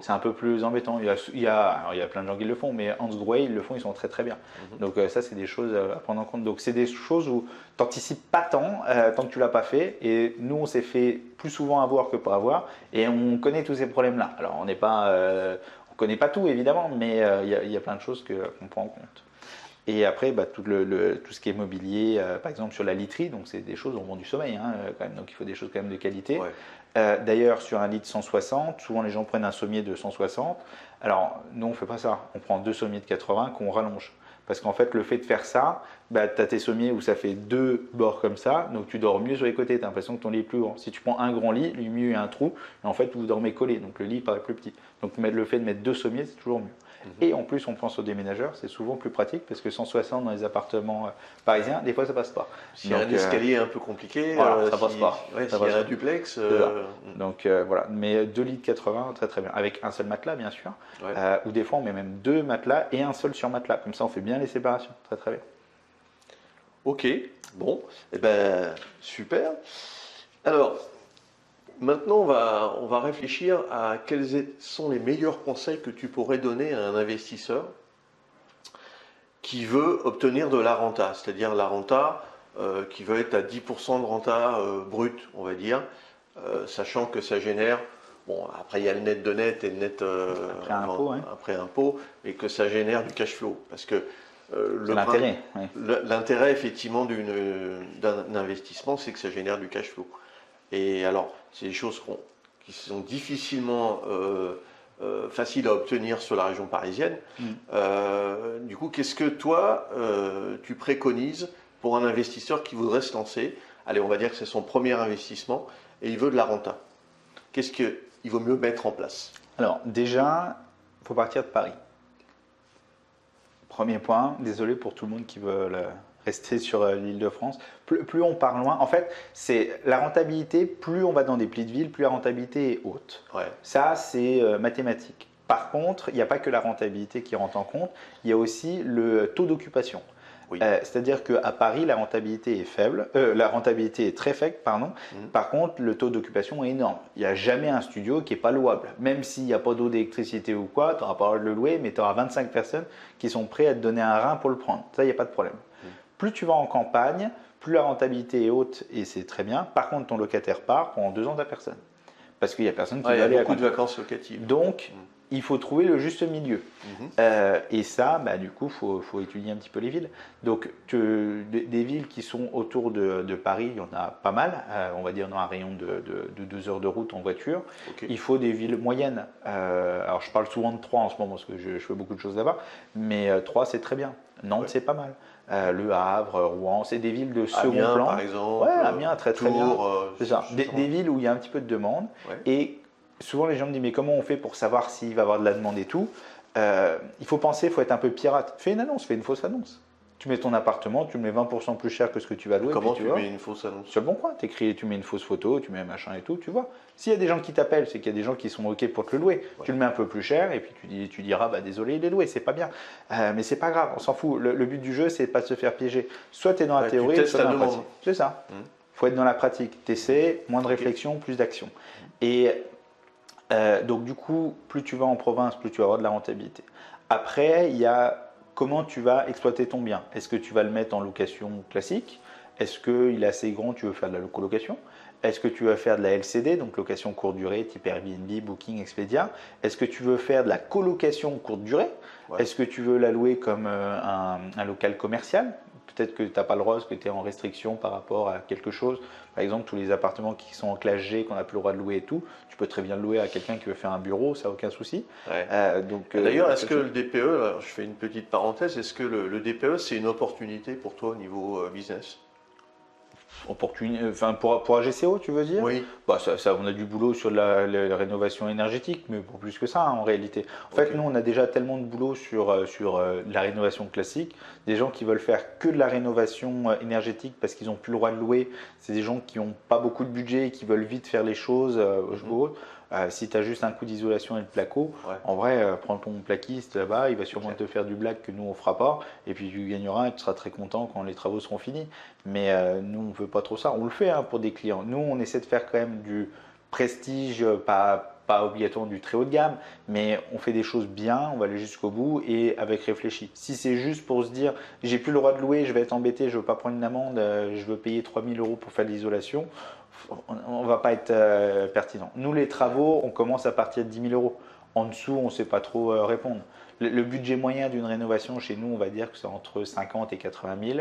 C'est un peu plus embêtant. Il y a plein de gens qui le font, mais Hans Grohe, ils le font, ils sont très très bien. Donc ça, c'est des choses à prendre en compte. Donc c'est des choses où tu n'anticipes pas tant que tu ne l'as pas fait. Et nous, on s'est fait plus souvent avoir que pas avoir. Et on connaît tous ces problèmes-là. Alors on n'est pas, on connaît pas tout évidemment, mais il y a plein de choses qu'on prend en compte. Et après, tout ce qui est mobilier, par exemple sur la literie, donc c'est des choses, on vend du sommeil quand même, donc il faut des choses quand même de qualité. D'ailleurs, sur un lit de 160, souvent les gens prennent un sommier de 160. Alors, nous, on ne fait pas ça. On prend 2 sommiers de 80 qu'on rallonge. Parce qu'en fait, le fait de faire ça, tu as tes sommiers où ça fait 2 bords comme ça, donc tu dors mieux sur les côtés, tu as l'impression que ton lit est plus grand. Si tu prends un grand lit, le milieu il y a un trou, et en fait, vous dormez collé, donc le lit paraît plus petit. Donc le fait de mettre 2 sommiers, c'est toujours mieux. Et en plus, on pense aux déménageurs, c'est souvent plus pratique parce que 160 dans les appartements parisiens, des fois ça passe pas. S'il y a un escalier un peu compliqué, ça passe pas. S'il y a un duplex. Donc voilà, mais 2 lits de 80, très très bien. Avec un seul matelas, bien sûr. Ou des fois, on met même 2 matelas et un seul sur matelas. Comme ça, on fait bien les séparations. Très très bien. Ok, bon, eh ben super. Alors. Maintenant, on va réfléchir à quels sont les meilleurs conseils que tu pourrais donner à un investisseur qui veut obtenir de la renta, c'est-à-dire la renta qui veut être à 10% de renta brute, on va dire, sachant que ça génère, bon, après il y a le net de net et le net après impôt, et que ça génère du cash flow, parce que l'intérêt effectivement d'un investissement, c'est que ça génère du cash flow. Et alors, c'est des choses qui sont difficilement faciles à obtenir sur la région parisienne. Du coup, qu'est-ce que toi, tu préconises pour un investisseur qui voudrait se lancer? Allez, on va dire que c'est son premier investissement et il veut de la renta. Qu'est-ce qu'il vaut mieux mettre en place? Alors, déjà, il faut partir de Paris. Premier point, désolé pour tout le monde qui veut rester sur l'Île-de-France. Plus on part loin, en fait, c'est la rentabilité, plus on va dans des petites villes, plus la rentabilité est haute. Ça, c'est mathématique. Par contre, il n'y a pas que la rentabilité qui rentre en compte, il y a aussi le taux d'occupation. C'est-à-dire qu'à Paris, la rentabilité est faible, la rentabilité est très faible, pardon. Par contre, le taux d'occupation est énorme. Il n'y a jamais un studio qui n'est pas louable. Même s'il n'y a pas d'eau, d'électricité ou quoi, tu n'auras pas le droit de le louer, mais tu auras 25 personnes qui sont prêtes à te donner un rein pour le prendre. Ça, il n'y a pas de problème. Plus tu vas en campagne, plus la rentabilité est haute et c'est très bien. Par contre, ton locataire part pendant 2 ans, tu n'as personne. Parce qu'il n'y a personne qui va aller à beaucoup de vacances locatives. Donc, il faut trouver le juste milieu. Et ça, du coup, il faut étudier un petit peu les villes. Donc, des villes qui sont autour de Paris, il y en a pas mal. On va dire dans un rayon de 2 heures de route en voiture. Il faut des villes moyennes. Alors, je parle souvent de Troyes en ce moment parce que je fais beaucoup de choses là-bas. Mais Troyes, c'est très bien. Nantes, c'est pas mal. Le Havre, Rouen, c'est des villes de second Amiens, plan. par exemple. Amiens, très très bien. C'est ça. Des villes où il y a un petit peu de demande. Et souvent, les gens me disent, mais comment on fait pour savoir s'il va y avoir de la demande et tout? Il faut penser, il faut être un peu pirate. Fais une annonce, fais une fausse annonce. Tu mets ton appartement, tu le mets 20% plus cher que ce que tu vas louer. Comment tu mets une fausse annonce? Sur le bon coin, tu mets une fausse photo, tu mets un machin et tout, tu vois. S'il y a des gens qui t'appellent, c'est qu'il y a des gens qui sont OK pour te le louer. Tu le mets un peu plus cher et puis tu diras, désolé, il est loué, c'est pas bien. Mais c'est pas grave, on s'en fout. Le but du jeu, c'est pas de se faire piéger. Soit tu es dans la théorie, soit dans la pratique. C'est ça. Il faut être dans la pratique. Tu essaies, moins de réflexion, plus d'action. Et donc du coup, plus tu vas en province, plus tu vas avoir de la rentabilité. Après, il y a comment tu vas exploiter ton bien. Est-ce que tu vas le mettre en location classique? Est-ce qu'il est assez grand, tu veux faire de la colocation? Est-ce que tu vas faire de la LCD, donc location courte durée, type Airbnb, Booking, Expedia? Est-ce que tu veux faire de la colocation courte durée? Ouais. Est-ce que tu veux la louer comme un local commercial? Peut-être que tu n'as pas le droit parce que tu es en restriction par rapport à quelque chose. Par exemple, tous les appartements qui sont en classe G, qu'on n'a plus le droit de louer et tout, tu peux très bien le louer à quelqu'un qui veut faire un bureau, ça n'a aucun souci. Ouais. Donc, D'ailleurs, est-ce que le DPE, alors, je fais une petite parenthèse, est-ce que le DPE, c'est une opportunité pour toi au niveau business? Enfin, pour AGCO, tu veux dire? Oui. Bah, on a du boulot sur la rénovation énergétique, mais pour plus que ça en réalité. En fait, Ok. nous, on a déjà tellement de boulot sur la rénovation classique. Des gens qui veulent faire que de la rénovation énergétique parce qu'ils n'ont plus le droit de louer. C'est des gens qui n'ont pas beaucoup de budget et qui veulent vite faire les choses autres. Si tu as juste un coup d'isolation et le placo, Ouais. en vrai, prends ton plaquiste là-bas, il va sûrement te faire du black que nous on fera pas, et puis tu gagneras et tu seras très content quand les travaux seront finis. Mais nous, on ne veut pas trop ça. On le fait pour des clients. Nous, on essaie de faire quand même du prestige, pas obligatoirement du très haut de gamme, mais on fait des choses bien, on va aller jusqu'au bout et avec réfléchi. Si c'est juste pour se dire, j'ai plus le droit de louer, je vais être embêté, je veux pas prendre une amende, je veux payer 3000 € pour faire de l'isolation, on va pas être pertinent. Nous, les travaux, on commence à partir de 10 000 €. En dessous, on ne sait pas trop répondre. Le budget moyen d'une rénovation chez nous, on va dire que c'est entre 50 et 80 000,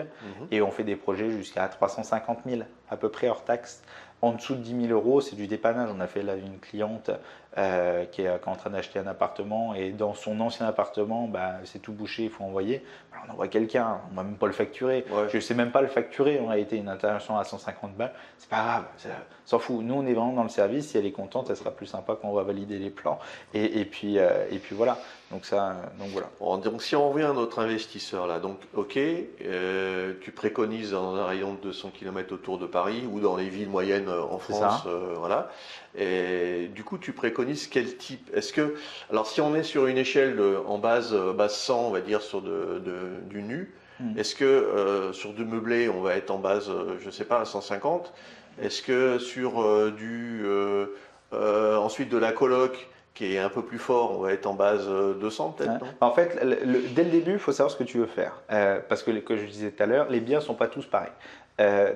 et on fait des projets jusqu'à 350 000 à peu près hors taxe. En dessous de 10 000 €, c'est du dépannage. On a fait là une cliente qui est en train d'acheter un appartement, et dans son ancien appartement, c'est tout bouché, il faut envoyer. On envoie quelqu'un, on ne va même pas le facturer. Ouais. Je ne sais même pas le facturer. On a été une intervention à 150 balles. C'est pas grave, s'en fout. Nous, on est vraiment dans le service. Si elle est contente, elle sera plus sympa quand on va valider les plans. Et puis voilà. Donc voilà. Bon, donc si on revient à notre investisseur là, donc ok, tu préconises dans un rayon de 200 km autour de Paris ou dans les villes moyennes en C'est France, ça. voilà. Et du coup, tu préconises quel type? Est-ce que, alors si on est sur une échelle en base 100, on va dire sur du nu, est-ce que sur du meublé, on va être en base, je sais pas, à 150? Est-ce que sur ensuite de la coloc qui est un peu plus fort, on va être en base 200 peut-être, Ouais. non? En fait, dès le début, il faut savoir ce que tu veux faire. Parce que, comme je disais tout à l'heure, les biens ne sont pas tous pareils.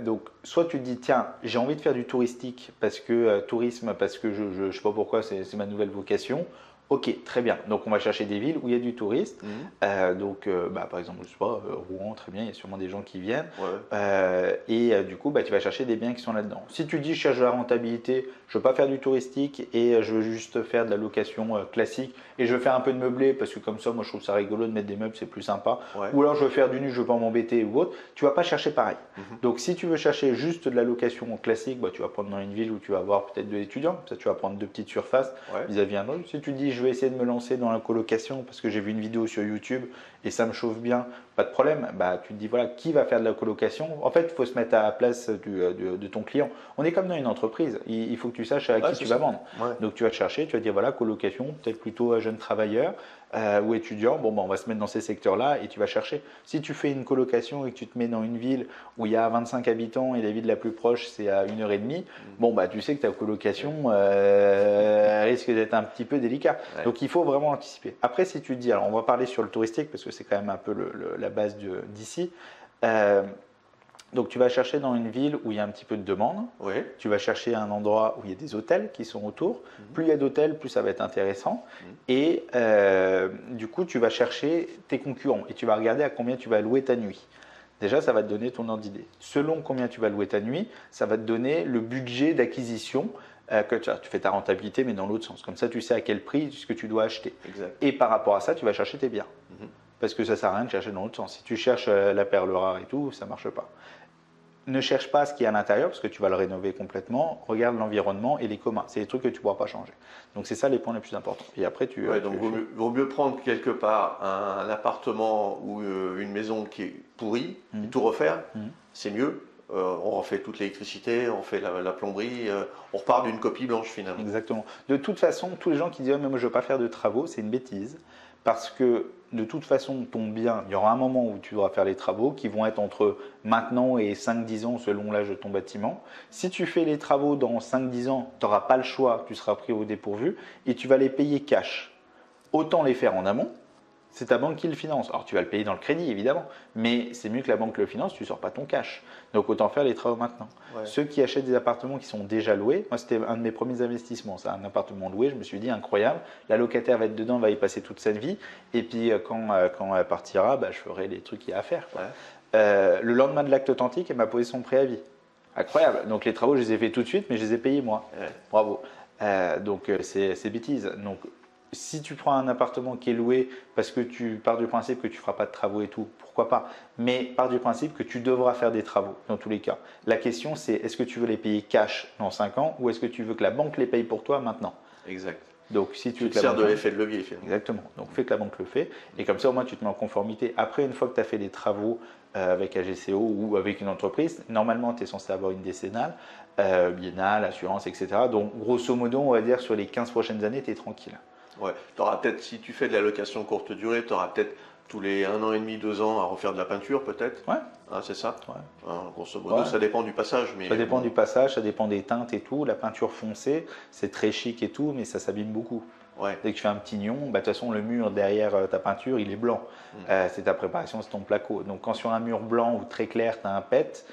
Donc, soit tu te dis, tiens, j'ai envie de faire du touristique, parce que tourisme, parce que je ne sais pas pourquoi, c'est ma nouvelle vocation. Ok, très bien. Donc, on va chercher des villes où il y a du touriste. Par exemple, je sais pas, Rouen, très bien, il y a sûrement des gens qui viennent. Ouais. Du coup, tu vas chercher des biens qui sont là-dedans. Si tu dis, je cherche de la rentabilité, je ne veux pas faire du touristique et je veux juste faire de la location classique et je veux faire un peu de meublé parce que comme ça, moi, je trouve ça rigolo de mettre des meubles, c'est plus sympa. Ouais. Ou alors, je veux faire du nu, je ne veux pas m'embêter ou autre. Tu ne vas pas chercher pareil. Mhm. Donc, si tu veux chercher juste de la location classique, tu vas prendre dans une ville où tu vas avoir peut-être de l'étudiant. Ça, tu vas prendre 2 petites surfaces Ouais. vis-à-vis un autre. Si tu dis, je vais essayer de me lancer dans la colocation parce que j'ai vu une vidéo sur YouTube et ça me chauffe bien, pas de problème. Tu te dis, voilà, qui va faire de la colocation? En fait, il faut se mettre à la place de ton client. On est comme dans une entreprise. Il faut que tu saches à qui tu vas vendre. Ouais. Donc, tu vas chercher, tu vas dire, voilà, colocation, peut-être plutôt à jeunes travailleurs ou étudiants. On va se mettre dans ces secteurs-là et tu vas chercher. Si tu fais une colocation et que tu te mets dans une ville où il y a 25 habitants et la ville la plus proche, c'est à 1h30, tu sais que ta colocation risque d'être un petit peu délicat. Ouais. Donc, il faut vraiment anticiper. Après, si tu te dis, alors on va parler sur le touristique parce que c'est quand même un peu la base d'ici. Donc, tu vas chercher dans une ville où il y a un petit peu de demande. Ouais. Tu vas chercher un endroit où il y a des hôtels qui sont autour. Plus il y a d'hôtels, plus ça va être intéressant. Et du coup, tu vas chercher tes concurrents et tu vas regarder à combien tu vas louer ta nuit. Déjà, ça va te donner ton ordre d'idée. Selon combien tu vas louer ta nuit, ça va te donner le budget d'acquisition que tu fais ta rentabilité, mais dans l'autre sens. Comme ça, tu sais à quel prix ce que tu dois acheter. Exact. Et par rapport à ça, tu vas chercher tes biens. Parce que ça ne sert à rien de chercher dans l'autre sens. Si tu cherches la perle rare et tout, ça ne marche pas. Ne cherche pas ce qui est à l'intérieur parce que tu vas le rénover complètement. Regarde l'environnement et les communs. C'est des trucs que tu ne pourras pas changer. Donc, c'est ça les points les plus importants. Et après, donc, vaut mieux prendre quelque part un appartement ou une maison qui est pourrie et tout refaire. C'est mieux. On refait toute l'électricité, on fait la plomberie, on repart d'une copie blanche finalement. Exactement. De toute façon, tous les gens qui disent mais moi je ne veux pas faire de travaux, c'est une bêtise. Parce que de toute façon, ton bien, il y aura un moment où tu devras faire les travaux qui vont être entre maintenant et 5-10 ans selon l'âge de ton bâtiment. Si tu fais les travaux dans 5-10 ans, tu n'auras pas le choix, tu seras pris au dépourvu et tu vas les payer cash. Autant les faire en amont C'est ta banque qui le finance. Alors tu vas le payer dans le crédit évidemment, mais c'est mieux que la banque le finance, tu ne sors pas ton cash. Donc autant faire les travaux maintenant. Ouais. Ceux qui achètent des appartements qui sont déjà loués, moi c'était un de mes premiers investissements, c'est un appartement loué, je me suis dit incroyable, la locataire va être dedans, va y passer toute sa vie, et puis quand elle partira, bah, je ferai les trucs qu'il y a à faire. Quoi. Le lendemain de l'acte authentique, elle m'a posé son préavis. Incroyable. Donc les travaux, je les ai fait tout de suite, mais je les ai payés moi. Ouais. Bravo. Donc c'est bêtise. Donc si tu prends un appartement qui est loué parce que tu pars du principe que tu ne feras pas de travaux et tout, pourquoi pas? Mais pars du principe que tu devras faire des travaux dans tous les cas. La question c'est est-ce que tu veux les payer cash dans 5 ans ou est-ce que tu veux que la banque les paye pour toi maintenant? Exact. Donc si tu veux te que la sers banque... de l'effet de levier finalement. Exactement. Donc fais que la banque le fait et comme ça au moins tu te mets en conformité. Après une fois que tu as fait des travaux avec AGCO ou avec une entreprise, normalement tu es censé avoir une décennale, biennale, assurance, etc. Donc grosso modo on va dire sur les 15 prochaines années tu es tranquille. Ouais. Tu auras peut-être, si tu fais de la location courte durée, tu auras peut-être tous les 1 an et demi, 2 ans à refaire de la peinture peut-être. Ouais. Hein, c'est ça. Ouais. Hein, grosso modo, Ouais. ça dépend du passage. Mais Ça dépend du passage, ça dépend des teintes et tout. La peinture foncée, c'est très chic et tout, mais ça s'abîme beaucoup. Ouais. Dès que tu fais un petit nion, bah, de toute façon, le mur derrière ta peinture, il est blanc. C'est ta préparation, c'est ton placo. Donc, quand sur un mur blanc ou très clair, tu as un pet,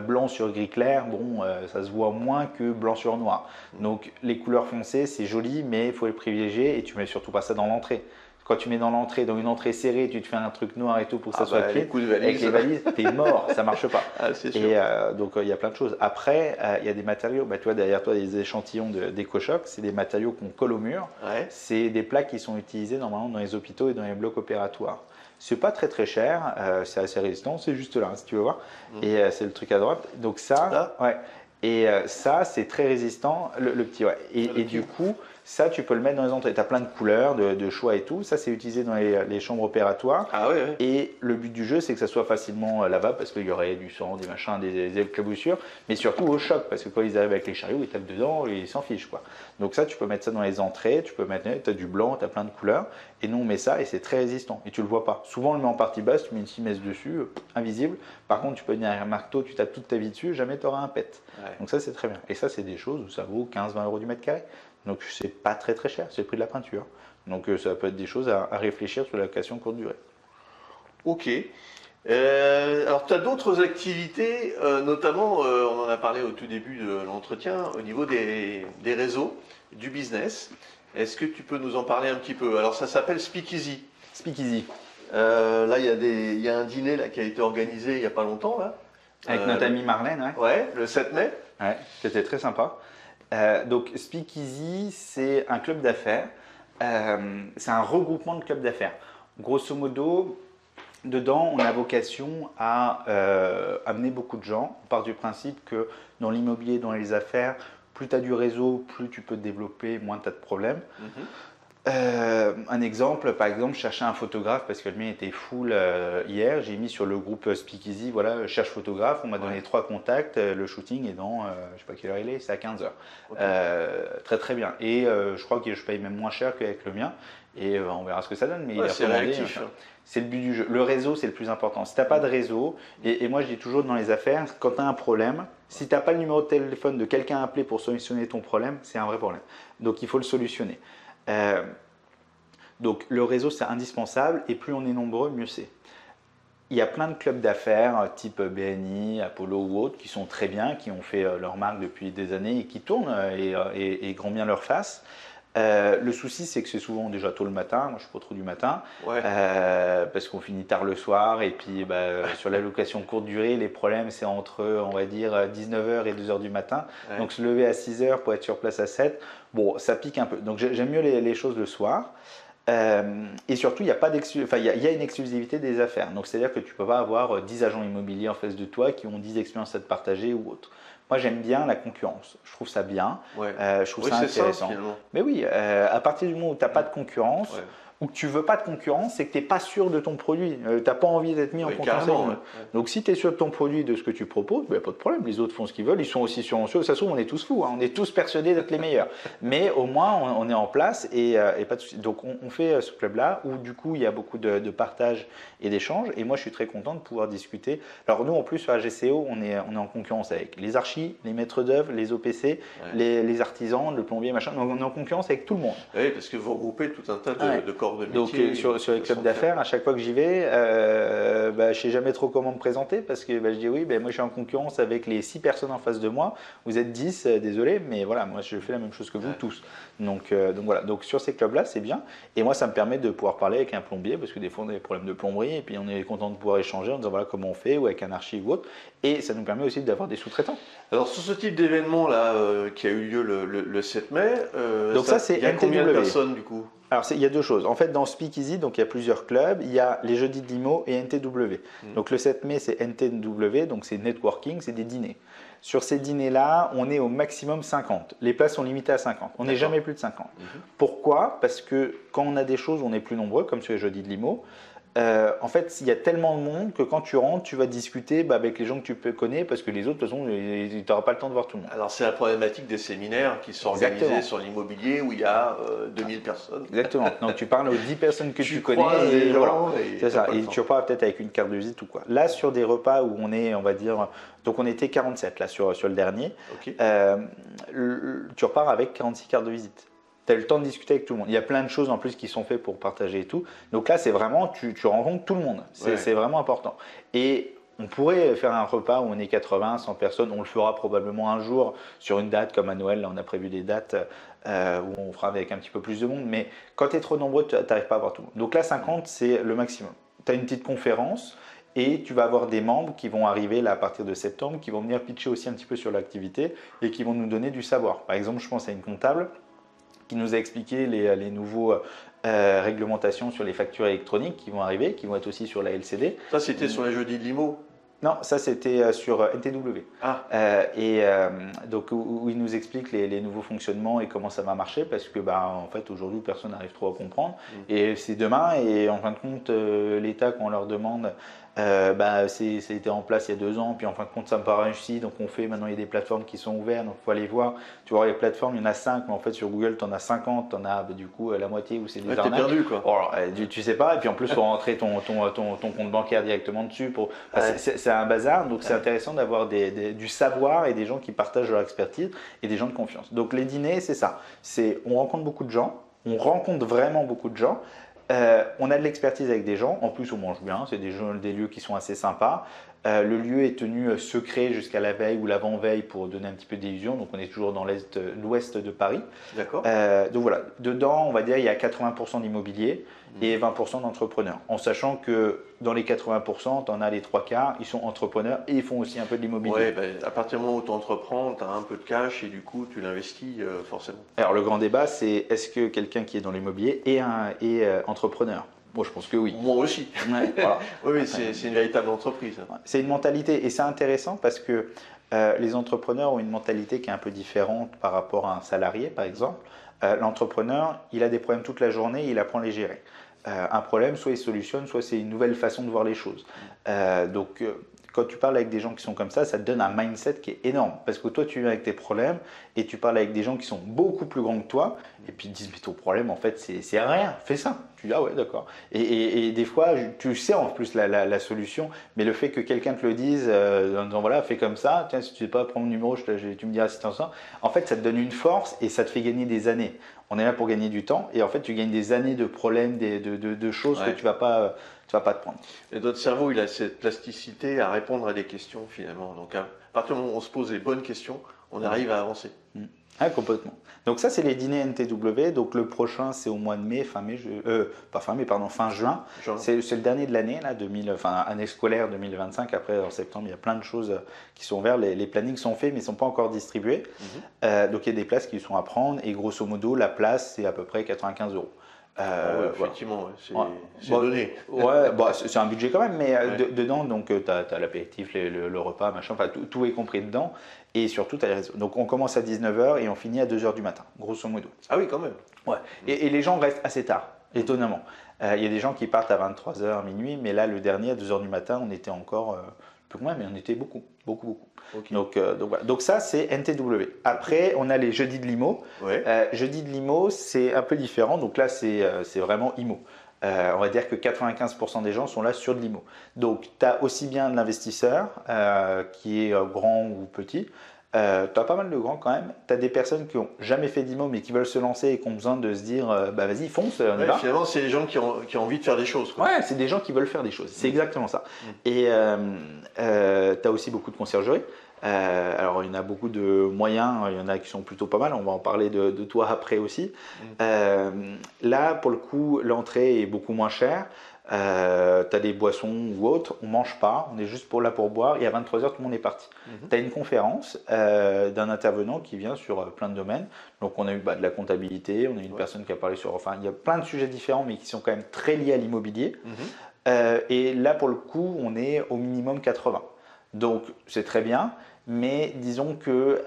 blanc sur gris clair, bon, ça se voit moins que blanc sur noir. Donc, les couleurs foncées, c'est joli, mais il faut les privilégier et tu mets surtout pas ça dans l'entrée. Quand tu mets dans l'entrée, dans une entrée serrée, tu te fais un truc noir et tout pour que ça soit clean. Avec les valises, t'es mort, ça marche pas. Ah, c'est sûr. Et donc il y a plein de choses. Après, il y a des matériaux. Bah, tu vois derrière toi des échantillons d'EcoShock, c'est des matériaux qu'on colle au mur. Ouais. C'est des plaques qui sont utilisées normalement dans les hôpitaux et dans les blocs opératoires. C'est pas très très cher, c'est assez résistant, c'est juste là, si tu veux voir. Et c'est le truc à droite. Donc ça, ouais. Et ça, c'est très résistant, le petit, ouais. Et du coup, ça, tu peux le mettre dans les entrées. Tu as plein de couleurs, de choix et tout. Ça, c'est utilisé dans les chambres opératoires. Ah ouais. Et le but du jeu, c'est que ça soit facilement lavable parce qu'il y aurait du sang, des machins, des éclaboussures, mais surtout au choc parce que quand ils arrivent avec les chariots, ils tapent dedans et ils s'en fichent, quoi. Donc ça, tu peux mettre ça dans les entrées, tu peux mettre, tu as du blanc, tu as plein de couleurs. Et nous, on met ça et c'est très résistant. Et tu le vois pas. Souvent, on le met en partie basse, tu mets une simesse dessus, invisible. Par contre, tu peux venir avec un marteau, tu tapes toute ta vie dessus, jamais tu auras un pet. Ouais. Donc ça, c'est très bien. Et ça, c'est des choses où ça vaut 15-20 euros du mètre carré. Donc c'est pas très très cher, c'est le prix de la peinture. Donc ça peut être des choses à réfléchir sur la location courte durée. Ok. Alors tu as d'autres activités, notamment, on en a parlé au tout début de l'entretien, au niveau des réseaux, du business. Est-ce que tu peux nous en parler un petit peu? Alors ça s'appelle Speakeasy. Speakeasy. Là, il y a un dîner là, qui a été organisé il n'y a pas longtemps. Là. Avec notre amie Marlène, ouais. Ouais, le 7 mai. Ouais, c'était très sympa. Donc Speakeasy, c'est un club d'affaires. C'est un regroupement de clubs d'affaires. Grosso modo, dedans, on a vocation à amener beaucoup de gens. On part du principe que dans l'immobilier, dans les affaires, plus tu as du réseau, plus tu peux te développer, moins tu as de problèmes. Un exemple, par exemple, je cherchais un photographe parce que le mien était full hier. J'ai mis sur le groupe Speakeasy, voilà, cherche photographe. On m'a donné 3 contacts. Le shooting est dans, je sais pas quelle heure il est, c'est à 15h. Okay. Très très bien. Et je crois que je paye même moins cher qu'avec le mien. Et on verra ce que ça donne. Mais c'est réactif. C'est le but du jeu. Le réseau, c'est le plus important. Si tu n'as pas de réseau, et moi je dis toujours dans les affaires, quand tu as un problème, si tu n'as pas le numéro de téléphone de quelqu'un à appeler pour solutionner ton problème, c'est un vrai problème. Donc il faut le solutionner. Donc le réseau c'est indispensable et plus on est nombreux, mieux c'est. Il y a plein de clubs d'affaires type BNI, Apollo ou autres qui sont très bien, qui ont fait leur marque depuis des années et qui tournent et grand bien leur face. Le souci c'est que c'est souvent déjà tôt le matin, moi je suis pas trop du matin, parce qu'on finit tard le soir et puis sur la location courte durée les problèmes c'est entre on va dire 19h et 2h du matin, donc se lever à 6h pour être sur place à 7, bon ça pique un peu, donc j'aime mieux les choses le soir. Et surtout, il y a une exclusivité des affaires. Donc, c'est-à-dire que tu ne peux pas avoir 10 agents immobiliers en face de toi qui ont 10 expériences à te partager ou autre. Moi, j'aime bien la concurrence. Je trouve ça bien. Je trouve ça intéressant. Mais oui, à partir du moment où tu n'as pas de concurrence, ou que tu ne veux pas de concurrence, c'est que tu n'es pas sûr de ton produit. Tu n'as pas envie d'être mis en concurrence. Donc, si tu es sûr de ton produit, de ce que tu proposes, il n'y a pas de problème. Les autres font ce qu'ils veulent. Ils sont aussi sûrs en eux. Ça se trouve, on est tous fous. On est tous persuadés d'être les meilleurs. Mais au moins, on est en place et pas de souci. Donc, on fait ce club-là où, du coup, il y a beaucoup de partage et d'échanges. Et moi, je suis très content de pouvoir discuter. Alors, nous, en plus, sur AGCO, on est en concurrence avec les archis, les maîtres d'œuvre, les OPC, les artisans, le plombier, machin. Donc, on est en concurrence avec tout le monde. Oui, parce que vous regroupez tout un tas de corps corps de Donc métier. sur les clubs d'affaires, à chaque fois que j'y vais, je ne sais jamais trop comment me présenter parce que je dis oui, moi je suis en concurrence avec les 6 personnes en face de moi. Vous êtes 10, désolé, mais voilà, moi je fais la même chose que vous tous. Donc voilà, donc sur ces clubs-là, c'est bien. Et moi, ça me permet de pouvoir parler avec un plombier parce que des fois on a des problèmes de plomberie et puis on est content de pouvoir échanger en disant voilà comment on fait ou avec un archi ou autre. Et ça nous permet aussi d'avoir des sous-traitants. Alors sur ce type d'événement là qui a eu lieu le 7 mai, donc ça c'est il y a combien de NTW. personnes du coup? Alors, il y a deux choses. En fait, dans Speakeasy, donc il y a plusieurs clubs. Il y a les jeudis de limo et NTW. Donc, le 7 mai, c'est NTW, donc c'est networking, c'est des dîners. Sur ces dîners-là, on est au maximum 50. Les places sont limitées à 50. On n'est jamais plus de 50. Pourquoi? Parce que quand on a des choses, on est plus nombreux, comme sur les jeudis de limo. En fait, il y a tellement de monde que quand tu rentres, tu vas discuter avec les gens que tu connais parce que les autres, de toute façon, tu n'auras pas le temps de voir tout le monde. Alors, c'est la problématique des séminaires qui sont organisés sur l'immobilier où il y a 2000 personnes. Exactement. Donc, tu parles aux 10 personnes que tu connais. Et voilà. et c'est ça. Et tu repars peut-être avec une carte de visite ou quoi. Là, sur des repas où on est, on va dire, donc on était 47 là sur le dernier, Okay. Tu repars avec 46 cartes de visite. Tu as le temps de discuter avec tout le monde. Il y a plein de choses en plus qui sont faites pour partager et tout. Donc là, c'est vraiment, tu rencontres tout le monde. C'est vraiment important. Et on pourrait faire un repas où on est 80, 100 personnes. On le fera probablement un jour sur une date comme à Noël. Là, on a prévu des dates où on fera avec un petit peu plus de monde. Mais quand tu es trop nombreux, tu n'arrives pas à voir tout le monde. Donc là, 50, c'est le maximum. Tu as une petite conférence. Et tu vas avoir des membres qui vont arriver là à partir de septembre, qui vont venir pitcher aussi un petit peu sur l'activité et qui vont nous donner du savoir. Par exemple, je pense à une comptable qui nous a expliqué les nouveaux réglementations sur les factures électroniques qui vont arriver, qui vont être aussi sur la LCD. Ça, c'était sur les jeudis de limo? Non, ça c'était sur NTW. Donc où il nous explique les nouveaux fonctionnements et comment ça va marcher parce que en fait aujourd'hui personne n'arrive trop à comprendre et c'est demain et en fin de compte l'État quand on leur demande c'était en place il y a 2 ans puis en fin de compte ça n'a pas réussi donc on fait maintenant il y a des plateformes qui sont ouvertes donc il faut aller voir. Tu vois les plateformes il y en a 5 mais en fait sur Google tu en as 50, tu en as du coup la moitié où c'est des arnaques. T'es perdu quoi. Alors, tu sais pas et puis en plus il faut rentrer ton compte bancaire directement dessus pour c'est un bazar, donc c'est intéressant d'avoir du savoir et des gens qui partagent leur expertise et des gens de confiance. Donc les dîners, c'est ça. On rencontre beaucoup de gens, on rencontre vraiment beaucoup de gens. On a de l'expertise avec des gens, en plus on mange bien, c'est des lieux qui sont assez sympas. Le lieu est tenu secret jusqu'à la veille ou l'avant-veille pour donner un petit peu d'illusion, donc on est toujours dans l'ouest de Paris. D'accord. Donc voilà, dedans on va dire il y a 80% d'immobilier et 20% d'entrepreneurs, en sachant que dans les 80%, tu en as les 3/4, ils sont entrepreneurs et ils font aussi un peu de l'immobilier. Oui, à partir du moment où tu entreprends, tu as un peu de cash et du coup tu l'investis forcément. Alors le grand débat c'est est-ce que quelqu'un qui est dans l'immobilier est entrepreneur? Moi, je pense que oui. Moi aussi. Ouais, voilà. Oui, c'est une véritable entreprise. C'est une mentalité et c'est intéressant parce que les entrepreneurs ont une mentalité qui est un peu différente par rapport à un salarié, par exemple. L'entrepreneur, il a des problèmes toute la journée, il apprend à les gérer. Un problème, soit il solutionne, soit c'est une nouvelle façon de voir les choses. Quand tu parles avec des gens qui sont comme ça te donne un mindset qui est énorme. Parce que toi, tu viens avec tes problèmes et tu parles avec des gens qui sont beaucoup plus grands que toi et puis ils te disent mais ton problème en fait c'est rien, fais ça. Tu dis ah ouais d'accord. Et des fois tu sais en plus la solution, mais le fait que quelqu'un te le dise en disant voilà fais comme ça, tiens si tu ne sais pas prendre mon numéro, tu me diras si tu en sens. En fait ça te donne une force et ça te fait gagner des années. On est là pour gagner du temps et en fait tu gagnes des années de problèmes, de choses que tu vas pas te prendre. Et notre cerveau, il a cette plasticité à répondre à des questions finalement. Donc à partir du moment où on se pose les bonnes questions, on arrive à avancer. Ah, complètement. Donc ça, c'est les dîners NTW. Donc le prochain, c'est au mois de mai, fin juin. C'est le dernier de l'année, année scolaire 2025. Après, en septembre, il y a plein de choses qui sont ouvertes. Les plannings sont faits, mais ils ne sont pas encore distribués. Donc il y a des places qui sont à prendre. Et grosso modo, la place, c'est à peu près 95 €. Effectivement, c'est donné. C'est un budget quand même, mais dedans, donc tu as l'apéritif, le repas, machin, tout est compris dedans. Et surtout, tu as les réseaux. Donc on commence à 19 h et on finit à 2 h du matin, grosso modo. Ah oui, quand même. Ouais. Et les gens restent assez tard, étonnamment. Il y a des gens qui partent à 23 h, minuit, mais là, le dernier, à 2 h du matin, on était encore peu moins, mais on était beaucoup. Okay. Donc ça, c'est NTW. Après, on a les jeudis de limo. Jeudi de limo, c'est un peu différent. Donc là, c'est vraiment IMO. On va dire que 95% des gens sont là sur de l'IMO. Donc, tu as aussi bien de l'investisseur qui est grand ou petit. tu as pas mal de grands quand même. Tu as des personnes qui n'ont jamais fait d'IMO mais qui veulent se lancer et qui ont besoin de se dire bah vas-y, fonce, on y va. Finalement, c'est les gens qui ont envie de faire des choses, quoi. Ouais, c'est des gens qui veulent faire des choses. C'est exactement ça. Et tu as aussi beaucoup de conciergerie. Alors, il y en a beaucoup de moyens, il y en a qui sont plutôt pas mal, on va en parler de toi après aussi. Là, pour le coup, l'entrée est beaucoup moins chère. Tu as des boissons ou autres, on mange pas, on est juste là pour boire, et à 23h, tout le monde est parti. Tu as une conférence d'un intervenant qui vient sur plein de domaines. Donc, on a eu de la comptabilité, on a eu une personne qui a parlé sur. Enfin, il y a plein de sujets différents, mais qui sont quand même très liés à l'immobilier. Et là, pour le coup, on est au minimum 80. Donc, c'est très bien, mais disons que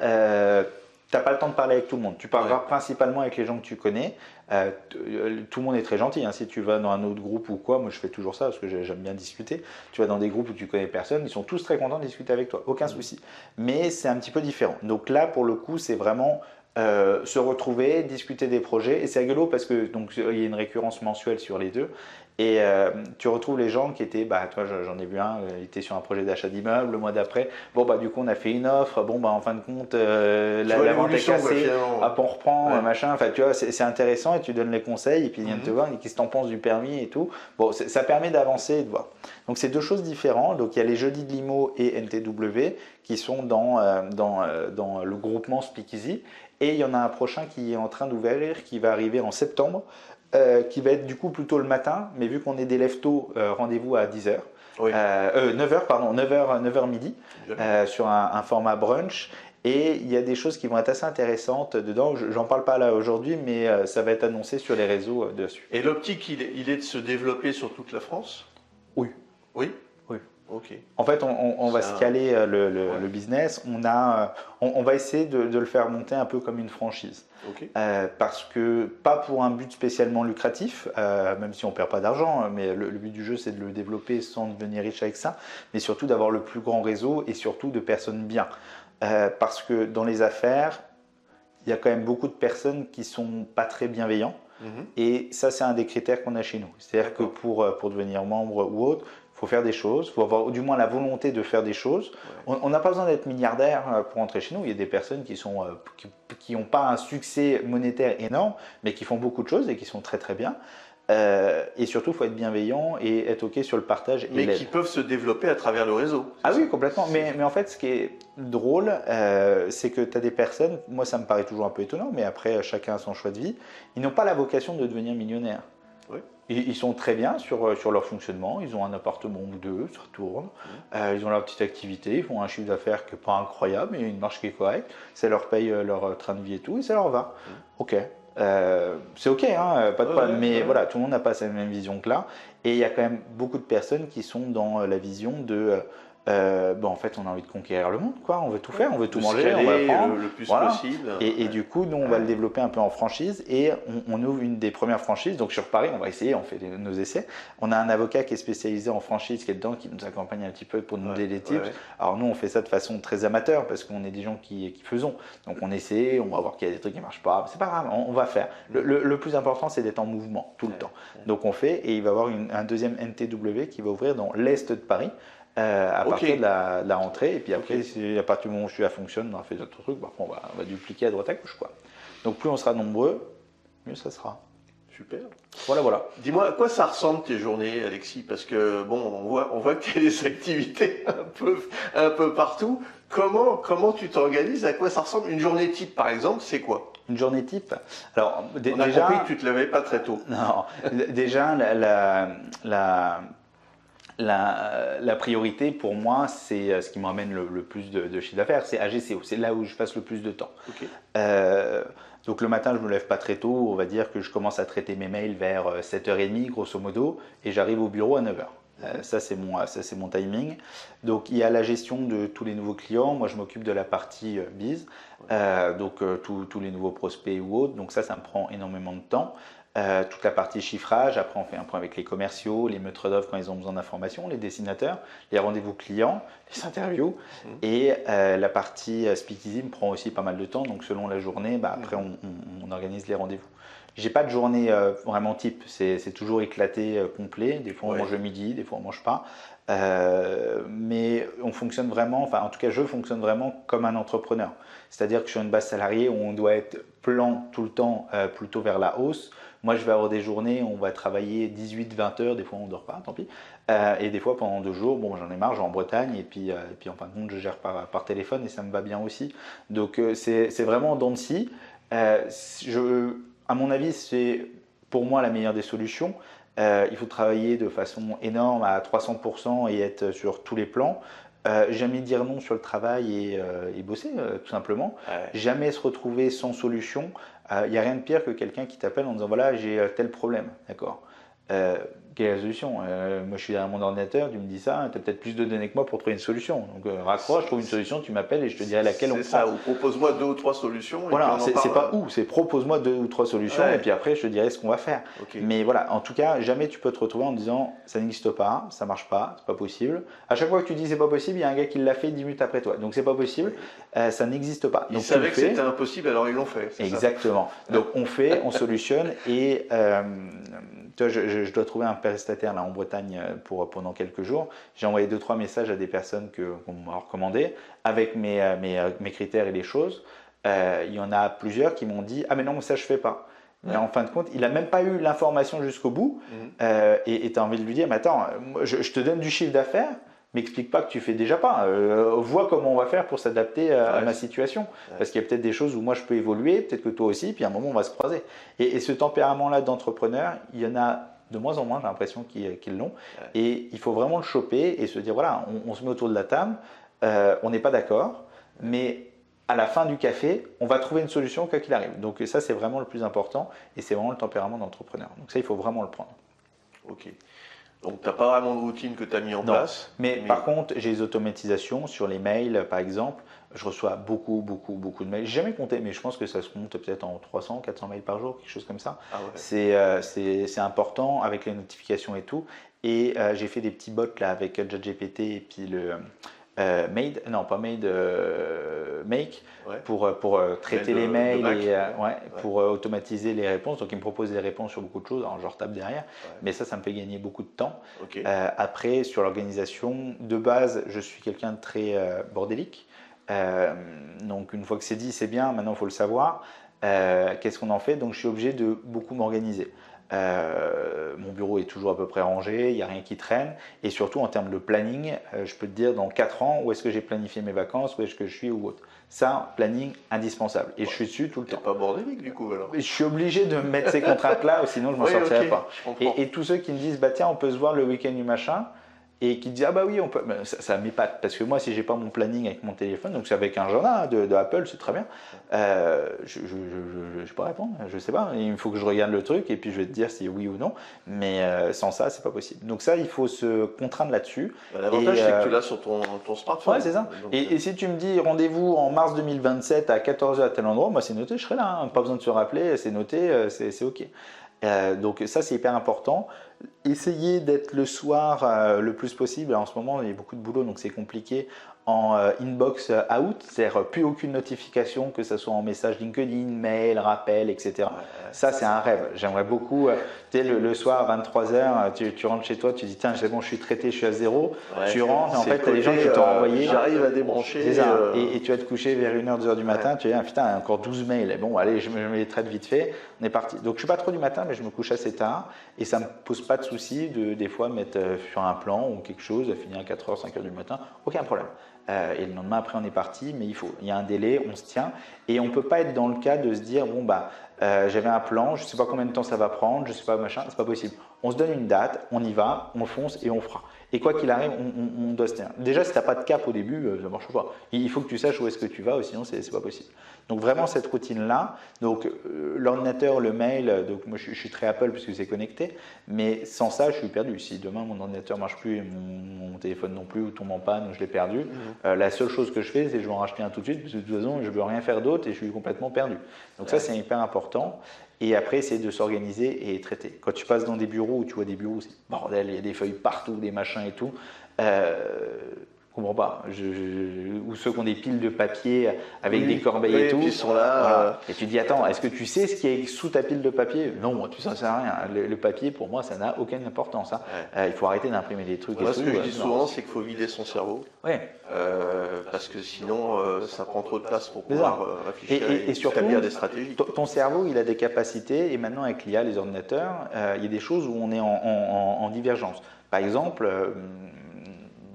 tu n'as pas le temps de parler avec tout le monde. Tu parleras principalement avec les gens que tu connais. Tout le monde est très gentil. Hein. Si tu vas dans un autre groupe ou quoi, moi je fais toujours ça parce que j'aime bien discuter. Tu vas dans des groupes où tu connais personne, ils sont tous très contents de discuter avec toi, aucun souci. Mais c'est un petit peu différent. Donc là, pour le coup, c'est vraiment se retrouver, discuter des projets. Et c'est rigolo parce que donc il y a une récurrence mensuelle sur les deux. Et tu retrouves les gens qui étaient, toi j'en ai vu un, il était sur un projet d'achat d'immeuble, le mois d'après, du coup on a fait une offre, en fin de compte la vente est cassée, on reprend, machin, enfin tu vois, c'est intéressant et tu donnes les conseils et puis ils viennent te voir, et qu'est-ce que t'en penses du permis et tout. Bon, ça permet d'avancer et de voir. Donc c'est deux choses différentes, donc il y a les jeudis de l'IMO et NTW qui sont dans le groupement Speakeasy et il y en a un prochain qui est en train d'ouvrir, qui va arriver en septembre. Qui va être du coup plutôt le matin, mais vu qu'on est des lève tôt, rendez-vous à 10h. 9h, pardon, 9h midi, sur un format brunch. Et il y a des choses qui vont être assez intéressantes dedans. J'en parle pas là aujourd'hui, mais ça va être annoncé sur les réseaux dessus. Et l'optique, il est de se développer sur toute la France? Oui. Oui. Ok. En fait, on va scaler le business. On va essayer de le faire monter un peu comme une franchise. Parce que, pas pour un but spécialement lucratif, même si on ne perd pas d'argent, mais le but du jeu, c'est de le développer sans devenir riche avec ça, mais surtout d'avoir le plus grand réseau et surtout de personnes bien. Parce que dans les affaires, il y a quand même beaucoup de personnes qui ne sont pas très bienveillants. Et ça, c'est un des critères qu'on a chez nous. C'est-à-dire que pour devenir membre ou autre, il faut faire des choses, il faut avoir du moins la volonté de faire des choses. On n'a pas besoin d'être milliardaire pour entrer chez nous. Il y a des personnes qui n'ont pas un succès monétaire énorme, mais qui font beaucoup de choses et qui sont très très bien. Et surtout, il faut être bienveillant et être OK sur le partage. Mais qui peuvent se développer à travers le réseau. Ah oui, complètement. Mais en fait, ce qui est drôle, c'est que tu as des personnes, moi ça me paraît toujours un peu étonnant, mais après, chacun a son choix de vie, ils n'ont pas la vocation de devenir millionnaires. Ils sont très bien sur leur fonctionnement, ils ont un appartement ou deux, ça tourne, ils ont leur petite activité, ils font un chiffre d'affaires qui n'est pas incroyable, mais une marge qui est correcte, ça leur paye leur train de vie et tout, et ça leur va. Ok. C'est ok, hein, pas de problème, mais voilà, tout le monde n'a pas cette même vision que là, et il y a quand même beaucoup de personnes qui sont dans la vision de en fait, on a envie de conquérir le monde, quoi. On veut tout faire, on veut tout manger, on va prendre le plus possible. Et du coup, nous, on va le développer un peu en franchise et on ouvre une des premières franchises. Donc sur Paris, on va essayer, on fait nos essais. On a un avocat qui est spécialisé en franchise qui est dedans, qui nous accompagne un petit peu pour nous donner des tips. Alors nous, on fait ça de façon très amateur parce qu'on est des gens qui faisons. Donc on essaie, on va voir qu'il y a des trucs qui ne marchent pas. C'est pas grave, on va faire. Le plus important, c'est d'être en mouvement tout le temps. Donc on fait et il va y avoir un deuxième NTW qui va ouvrir dans l'est de Paris. À partir de la rentrée, et puis après, à partir du moment où celui-là fonctionne, on a fait d'autres trucs, on va dupliquer à droite à gauche, quoi. Donc plus on sera nombreux, mieux ça sera. Super. Voilà. Dis-moi, à quoi ça ressemble tes journées, Alexis? Parce que on voit que tu as des activités un peu partout. Comment tu t'organises? À quoi ça ressemble? Une journée type, par exemple, c'est quoi? Une journée type? Alors, on a compris que tu te levais pas très tôt. Non, déjà, la priorité pour moi, c'est ce qui m'amène le plus de chiffre d'affaires, c'est AGCO, c'est là où je passe le plus de temps. Donc le matin, je ne me lève pas très tôt, on va dire que je commence à traiter mes mails vers 7h30 grosso modo, et j'arrive au bureau à 9h. Ça, c'est mon timing. Donc il y a la gestion de tous les nouveaux clients, moi je m'occupe de la partie biz, donc tous les nouveaux prospects ou autres, donc ça me prend énormément de temps. Toute la partie chiffrage, après on fait un point avec les commerciaux, les maîtres d'œuvre quand ils ont besoin d'informations, les dessinateurs, les rendez-vous clients, les interviews, et la partie speakeasy me prend aussi pas mal de temps, donc selon la journée, après on organise les rendez-vous. J'ai pas de journée vraiment type, c'est toujours éclaté, complet. Des fois on mange le midi, des fois on mange pas. Mais on fonctionne vraiment, enfin en tout cas je fonctionne vraiment comme un entrepreneur. C'est-à-dire que je suis une base salariée où on doit être plan tout le temps plutôt vers la hausse. Moi je vais avoir des journées où on va travailler 18-20 heures, des fois on ne dort pas, tant pis. Et des fois pendant 2 jours, bon j'en ai marre, je vais en Bretagne et puis en fin de compte je gère par téléphone et ça me va bien aussi. Donc c'est vraiment en dents de scie. À mon avis c'est pour moi la meilleure des solutions. Il faut travailler de façon énorme à 300% et être sur tous les plans. Jamais dire non sur le travail et bosser, tout simplement. Ouais. Jamais se retrouver sans solution. Il n'y a rien de pire que quelqu'un qui t'appelle en disant voilà, j'ai tel problème. D'accord. Quelle est la solution? Moi, je suis derrière mon ordinateur, tu me dis ça, tu as peut-être plus de données que moi pour trouver une solution. Donc, raccroche, trouve une solution, tu m'appelles et je te dirai laquelle on prend. C'est ça, ou propose-moi 2 ou 3 solutions. Voilà, c'est pas où, c'est propose-moi 2 ou 3 solutions et puis après je te dirai ce qu'on va faire. Okay. Mais voilà, en tout cas, jamais tu peux te retrouver en disant ça n'existe pas, ça marche pas, c'est pas possible. À chaque fois que tu dis c'est pas possible, il y a un gars qui l'a fait 10 minutes après toi. Donc c'est pas possible, ça n'existe pas. Ils donc, savaient que c'était impossible, alors ils l'ont fait. Exactement. Ça. Donc on fait, on solutionne et je dois trouver un prestataire là en Bretagne pendant quelques jours. J'ai envoyé 2-3 messages à des personnes qu'on m'a recommandées avec mes critères et les choses. Il y en a plusieurs qui m'ont dit ah mais non ça je fais pas. Mais en fin de compte, il n'a même pas eu l'information jusqu'au bout et tu as envie de lui dire mais attends, je te donne du chiffre d'affaires, m'explique pas que tu fais déjà pas. Vois comment on va faire pour s'adapter à ma situation. Parce qu'il y a peut-être des choses où moi je peux évoluer, peut-être que toi aussi, puis à un moment on va se croiser. Et ce tempérament-là d'entrepreneur, il y en a de moins en moins, j'ai l'impression qu'ils l'ont. Et il faut vraiment le choper et se dire voilà, on se met autour de la table, on n'est pas d'accord, mais à la fin du café, on va trouver une solution quoi qu'il arrive. Donc ça, c'est vraiment le plus important et c'est vraiment le tempérament d'entrepreneur. Donc ça, il faut vraiment le prendre. Ok. Donc, tu n'as pas vraiment de routine que tu as mis en place. Mais par contre, j'ai des automatisations sur les mails, par exemple. Je reçois beaucoup de mails. J'ai jamais compté, mais je pense que ça se compte peut-être en 300, 400 mails par jour, quelque chose comme ça. Ah ouais. C'est important avec les notifications et tout. Et j'ai fait des petits bots là avec ChatGPT et puis le Make pour traiter les mails et pour automatiser les réponses. Donc, il me propose des réponses sur beaucoup de choses. Alors, je retape derrière, mais ça me fait gagner beaucoup de temps. Okay. Après, sur l'organisation, de base, je suis quelqu'un de très bordélique. Donc, une fois que c'est dit, c'est bien. Maintenant, il faut le savoir. Qu'est-ce qu'on en fait? Donc, je suis obligé de beaucoup m'organiser. Mon bureau est toujours à peu près rangé, il n'y a rien qui traîne. Et surtout en termes de planning, je peux te dire dans 4 ans où est-ce que j'ai planifié mes vacances, où est-ce que je suis ou autre. Ça, planning indispensable. Et je suis dessus tout le temps. T'es pas bordélique du coup alors? Je suis obligé de mettre ces contraintes-là, sinon je m'en sortirais pas. Et tous ceux qui me disent bah tiens on peut se voir le week-end du machin. Et qui disent ah bah oui on peut, ça m'épate parce que moi si j'ai pas mon planning avec mon téléphone, donc c'est avec un agenda de Apple, c'est très bien, je vais pas répondre, je sais pas, il faut que je regarde le truc et puis je vais te dire si oui ou non, mais sans ça c'est pas possible. Donc ça il faut se contraindre là-dessus. L'avantage c'est que tu l'as sur ton smartphone. Ouais c'est ça. Donc, et si tu me dis rendez-vous en mars 2027 à 14h à tel endroit, moi c'est noté, je serai là, hein. Pas besoin de se rappeler, c'est noté, c'est ok. Donc ça c'est hyper important. Essayez d'être le soir le plus possible. En ce moment il y a beaucoup de boulot donc c'est compliqué. En inbox out, c'est-à-dire plus aucune notification, que ce soit en message LinkedIn, mail, rappel, etc. Ça c'est un rêve. J'aimerais beaucoup, tu sais, le soir à 23h, tu rentres chez toi, tu dis tiens c'est bon je suis traité, je suis à zéro. Tu rentres et en fait tu as des gens qui t'ont envoyé. J'arrive à débrancher. C'est ça. Et tu vas te coucher vers 1h, 2h du matin, tu dis ah, putain encore 12 mails. Bon allez je me les traite vite fait, on est parti. Donc je suis pas trop du matin mais je me couche assez tard et ça me pose pas de souci de des fois mettre sur un plan ou quelque chose, finir à 4h, 5h du matin, aucun problème. Et le lendemain après on est parti, mais il y a un délai, on se tient et on ne peut pas être dans le cas de se dire bon bah j'avais un plan, je ne sais pas combien de temps ça va prendre, je ne sais pas machin, c'est pas possible. On se donne une date, on y va, on fonce et on fera. Et quoi qu'il arrive, on doit se tenir. Déjà si tu n'as pas de cap au début, ça ne marche pas. Il faut que tu saches où est-ce que tu vas, sinon c'est pas possible. Donc vraiment cette routine-là, donc l'ordinateur, le mail, donc moi je suis très Apple puisque c'est connecté, mais sans ça je suis perdu. Si demain mon ordinateur ne marche plus et mon téléphone non plus ou tombe en panne, je l'ai perdu, la seule chose que je fais c'est que je vais en racheter un tout de suite parce que de toute façon je ne peux rien faire d'autre et je suis complètement perdu. Donc ça c'est hyper important. Et après, c'est de s'organiser et traiter. Quand tu passes dans des bureaux où tu vois des bureaux, c'est bordel, il y a des feuilles partout, des machins et tout. Je comprends pas. Ou ceux qui ont des piles de papier avec des corbeilles et tout. Puis ils sont là. Voilà. Et tu dis, attends, est-ce que tu sais ce qui est sous ta pile de papier? Non, tu ne sais rien. Le papier, pour moi, ça n'a aucune importance. Hein. Ouais. Il faut arrêter d'imprimer des trucs. Moi, et ce tout. que je dis souvent, c'est qu'il faut vider son cerveau. Ouais. Parce que sinon, ça prend trop de place pour pouvoir réfléchir et surtout, établir des stratégies. Ton cerveau, il a des capacités, et maintenant avec l'IA, les ordinateurs, il y a des choses où on est en divergence. Par exemple,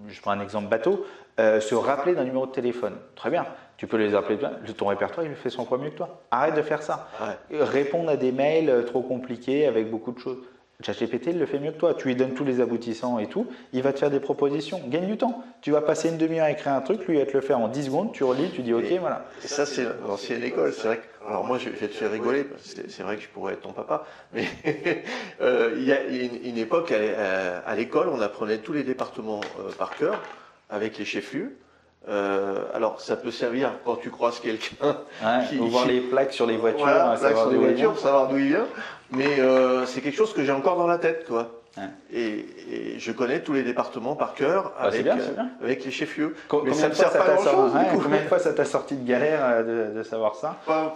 je prends un exemple bateau, se rappeler d'un numéro de téléphone. Très bien, tu peux les appeler, ton répertoire, il fait 100 fois mieux que toi. Arrête de faire ça. Ouais. Répondre à des mails trop compliqués avec beaucoup de choses. ChatGPT, il le fait mieux que toi. Tu lui donnes tous les aboutissants et tout, il va te faire des propositions. Gagne du temps. Tu vas passer une demi-heure à écrire un truc, lui, il va te le faire en 10 secondes, tu relis, tu dis OK, voilà. Et ça, c'est l'ancienne école. C'est vrai que, alors moi, je vais te faire rigoler, parce que c'est vrai que je pourrais être ton papa, mais il y a une époque, à l'école, on apprenait tous les départements par cœur, avec les chefs-lieux. Alors, ça peut servir quand tu croises quelqu'un. Ouais, ou voir les plaques sur les voitures, voilà, savoir d'où il vient. savoir d'où il vient. Mais c'est quelque chose que j'ai encore dans la tête, quoi. Ouais. Et je connais tous les départements par cœur avec, bien. avec les chefs-lieux. Combien ça de ne fois sert pas à grand-chose, du coup. Combien de fois ça t'a sorti de galère de savoir ça? Pas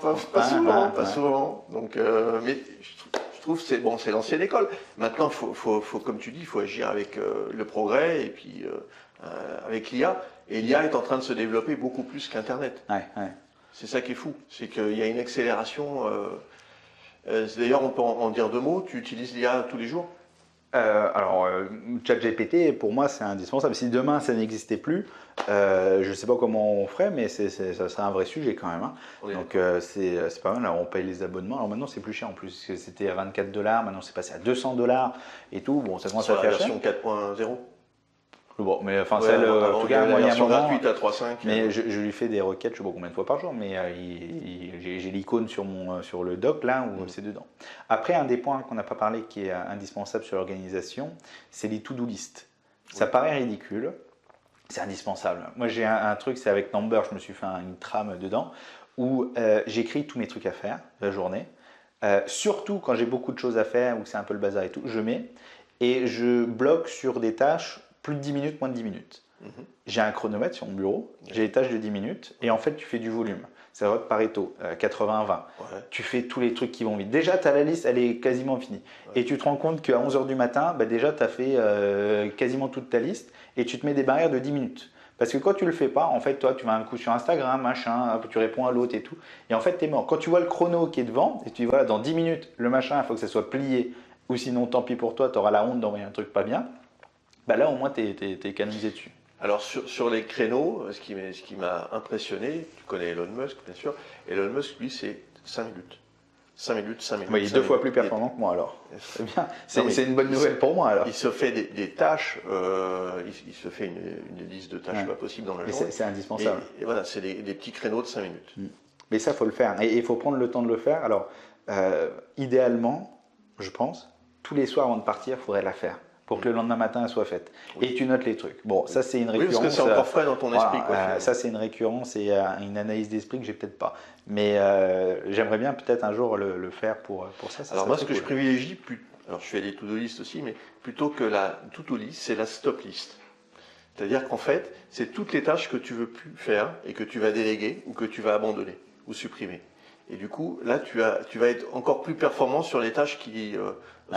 souvent. Donc, mais je trouve que c'est l'ancienne école. Maintenant, comme tu dis, il faut agir avec le progrès et puis avec l'IA. Et l'IA est en train de se développer beaucoup plus qu'Internet. Ouais. C'est ça qui est fou. C'est qu'il y a une accélération. D'ailleurs, on peut en dire deux mots. Tu utilises l'IA tous les jours? ChatGPT, pour moi, c'est indispensable. Si demain, ça n'existait plus, je ne sais pas comment on ferait, mais ça serait un vrai sujet quand même. Hein. Oui. Donc, c'est pas mal. Alors, on paye les abonnements. Alors maintenant, c'est plus cher en plus. C'était à $24. Maintenant, c'est passé à $200 et tout. Bon, ça commence Sur à la faire cher. version 4.0. Bon, mais enfin, Ouais, celle, avant, en tout il y avait cas, la moi, il y a un version moment. gratuite à 3.5. Mais je lui fais des requêtes, je ne sais pas combien de fois par jour, mais j'ai l'icône sur le doc là où c'est dedans. Après, un des points qu'on n'a pas parlé qui est indispensable sur l'organisation, c'est les to-do list. Ça paraît ridicule, c'est indispensable. Moi, j'ai un truc, c'est avec Number, je me suis fait une trame dedans où j'écris tous mes trucs à faire de la journée. Surtout quand j'ai beaucoup de choses à faire ou que c'est un peu le bazar et tout, je mets et je bloque sur des tâches plus de 10 minutes, moins de 10 minutes. J'ai un chronomètre sur mon bureau, j'ai les tâches de 10 minutes et en fait tu fais du volume. Ça va de Pareto, 80-20. Ouais. Tu fais tous les trucs qui vont vite. Déjà, tu as la liste, elle est quasiment finie. Ouais. Et tu te rends compte qu'à 11h du matin, déjà tu as fait quasiment toute ta liste et tu te mets des barrières de 10 minutes. Parce que quand tu le fais pas, en fait, toi, tu vas un coup sur Instagram, machin, tu réponds à l'autre et tout. Et en fait, tu es mort. Quand tu vois le chrono qui est devant et tu dis, voilà, dans 10 minutes, le machin, il faut que ça soit plié ou sinon, tant pis pour toi, tu auras la honte d'envoyer un truc pas bien. Là, au moins, tu es canalisé dessus. Alors, sur les créneaux, ce qui m'a impressionné, tu connais Elon Musk, bien sûr. Elon Musk, lui, c'est 5 minutes. 5 minutes, 5 minutes. Il est 2 fois plus performant que moi, alors. C'est bien. C'est une bonne nouvelle pour moi, alors. Il se fait des tâches, il se fait une liste de tâches pas possibles dans la journée. C'est indispensable. Et voilà, c'est des petits créneaux de 5 minutes. Mais ça, il faut le faire. Et il faut prendre le temps de le faire. Alors, idéalement, je pense, tous les soirs avant de partir, il faudrait la faire. Pour que le lendemain matin, elle soit faite. Oui. Et tu notes les trucs. Bon, ça, c'est une récurrence. Oui, parce que c'est encore frais dans ton esprit. Quoi, ça, c'est une récurrence et une analyse d'esprit que j'ai peut-être pas. Mais j'aimerais bien peut-être un jour le faire pour ça. Alors moi, ce que je privilégie, alors je fais des to-do list aussi, mais plutôt que la to-do list, c'est la stop list. C'est-à-dire qu'en fait, c'est toutes les tâches que tu veux plus faire et que tu vas déléguer ou que tu vas abandonner ou supprimer. Et du coup, là, tu vas être encore plus performant sur les tâches qui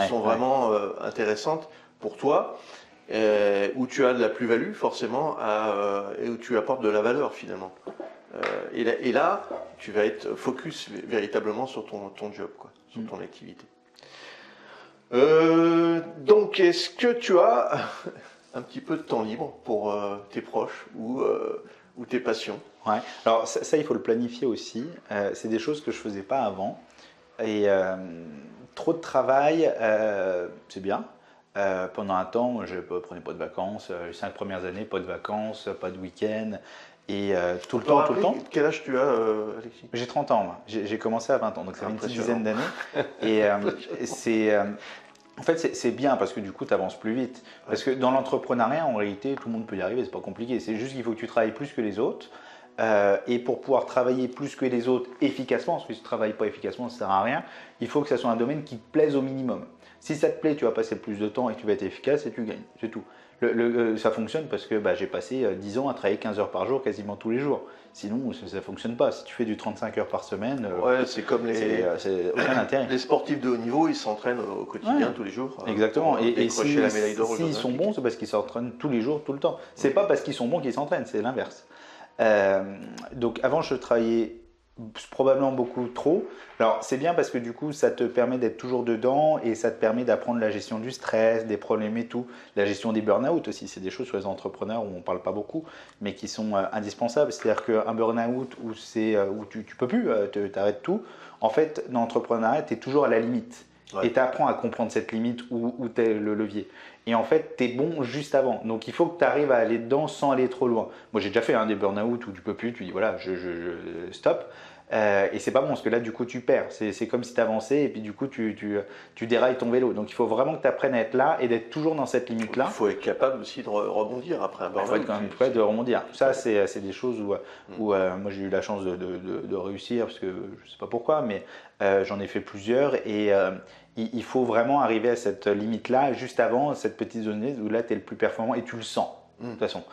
sont vraiment intéressantes pour toi, où tu as de la plus-value forcément et où tu apportes de la valeur finalement. Et là, tu vas être focus véritablement sur ton job, quoi, sur ton activité. Donc, est-ce que tu as un petit peu de temps libre pour tes proches ou tes passions? Ouais. Alors ça, il faut le planifier aussi. C'est des choses que je ne faisais pas avant. Et trop de travail, c'est bien. Pendant un temps, je ne prenais pas de vacances. Les 5 premières années, pas de vacances, pas de week-end. Et tout le temps. Quel âge tu as, Alexis? J'ai 30 ans. Moi. J'ai commencé à 20 ans, donc ça fait une petite dizaine d'années. Et en fait, c'est bien parce que du coup, tu avances plus vite. Parce que dans l'entrepreneuriat, en réalité, tout le monde peut y arriver, c'est pas compliqué. C'est juste qu'il faut que tu travailles plus que les autres. Et pour pouvoir travailler plus que les autres efficacement, parce que si tu ne travailles pas efficacement, ça ne sert à rien, il faut que ça soit un domaine qui te plaise au minimum. Si ça te plaît, tu vas passer plus de temps et tu vas être efficace et tu gagnes, c'est tout. Ça fonctionne parce que j'ai passé 10 ans à travailler 15 heures par jour, quasiment tous les jours. Sinon, ça ne fonctionne pas. Si tu fais du 35 heures par semaine, ouais, c'est comme c'est aucun intérêt. Les sportifs de haut niveau, ils s'entraînent au quotidien, tous les jours. Exactement. Et si, la médaille d'or s'ils sont bons, c'est parce qu'ils s'entraînent tous les jours, tout le temps. C'est pas parce qu'ils sont bons qu'ils s'entraînent, c'est l'inverse. Donc avant, je travaillais probablement beaucoup trop. Alors c'est bien parce que du coup ça te permet d'être toujours dedans et ça te permet d'apprendre la gestion du stress, des problèmes et tout, la gestion des burn-out aussi, c'est des choses sur les entrepreneurs où on parle pas beaucoup mais qui sont indispensables. C'est-à-dire qu'un burn-out où tu peux plus, t'arrêtes tout, en fait dans l'entrepreneuriat tu es toujours à la limite. Ouais. Et tu apprends à comprendre cette limite où tu es le levier. Et en fait, tu es bon juste avant. Donc il faut que tu arrives à aller dedans sans aller trop loin. Moi j'ai déjà fait des burn-out où tu peux plus, tu dis voilà, je stop. Et c'est pas bon parce que là du coup tu perds. C'est comme si tu avançais et puis du coup tu dérailles ton vélo. Donc il faut vraiment que tu apprennes à être là et d'être toujours dans cette limite-là. Il faut être capable aussi de rebondir après un burn-out. Il faut être quand même prêt de rebondir. Ça c'est des choses où moi j'ai eu la chance de réussir parce que je sais pas pourquoi, mais j'en ai fait plusieurs et il faut vraiment arriver à cette limite-là juste avant cette petite zone où là tu es le plus performant et tu le sens. De toute façon,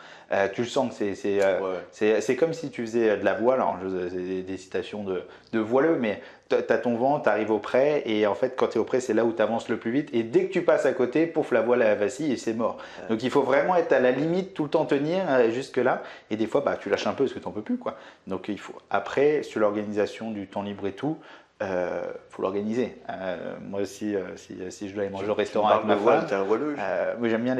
tu le sens que c'est comme si tu faisais de la voile. Alors, des citations de voileux, mais tu as ton vent, tu arrives au près, et en fait, quand tu es au près, c'est là où tu avances le plus vite. Et dès que tu passes à côté, pouf, la voile vacille et c'est mort. Donc, il faut vraiment être à la limite, tout le temps tenir jusque-là. Et des fois, tu lâches un peu parce que tu n'en peux plus, quoi. Donc, il faut. Après, sur l'organisation du temps libre et tout, faut l'organiser. Moi aussi, si je dois aller manger au restaurant avec ma femme, t'es un voileux. Oui, j'aime bien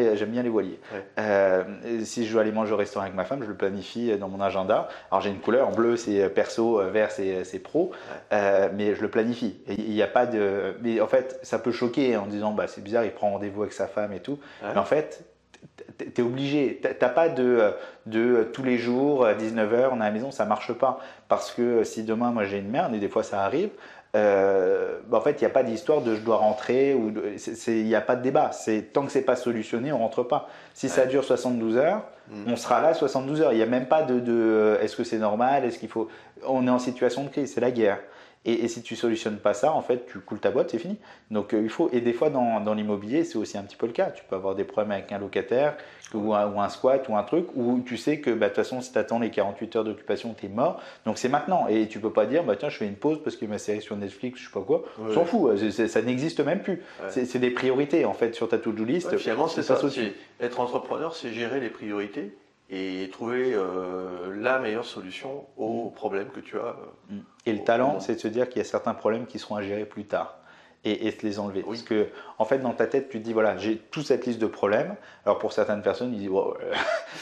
les voiliers. Ouais. Si je dois aller manger au restaurant avec ma femme, je le planifie dans mon agenda. Alors j'ai une couleur, bleu c'est perso, vert c'est pro, mais je le planifie. Il n'y a pas de. Mais en fait, ça peut choquer en disant c'est bizarre, il prend rendez-vous avec sa femme et tout. Mais en fait, t'es obligé. T'as pas de tous les jours 19h on est à la maison, ça marche pas. Parce que si demain moi j'ai une merde et des fois ça arrive. En fait, il n'y a pas d'histoire de je dois rentrer, il n'y a pas de débat. Tant que ce n'est pas solutionné, on ne rentre pas. Si ça dure 72 heures, on sera là 72 heures. Il n'y a même pas de est-ce que c'est normal, est-ce qu'il faut. On est en situation de crise, c'est la guerre. Et si tu ne solutionnes pas ça, en fait, tu coules ta boîte, c'est fini. Donc il faut. Et des fois, dans l'immobilier, c'est aussi un petit peu le cas. Tu peux avoir des problèmes avec un locataire ou un squat ou un truc où tu sais que de toute façon, si tu attends les 48 heures d'occupation, tu es mort. Donc c'est maintenant. Et tu ne peux pas dire tiens, je fais une pause parce que ma série sur Netflix, je ne sais pas quoi. On s'en fout. Ça n'existe même plus. Ouais. C'est des priorités en fait sur ta to-do list. Ouais, finalement, c'est ça. Être entrepreneur, c'est gérer les priorités et trouver la meilleure solution aux problèmes que tu as. Et le talent, c'est de se dire qu'il y a certains problèmes qui seront à gérer plus tard et se les enlever. Oui. Parce que, en fait, dans ta tête, tu te dis voilà, j'ai toute cette liste de problèmes. Alors, pour certaines personnes, ils disent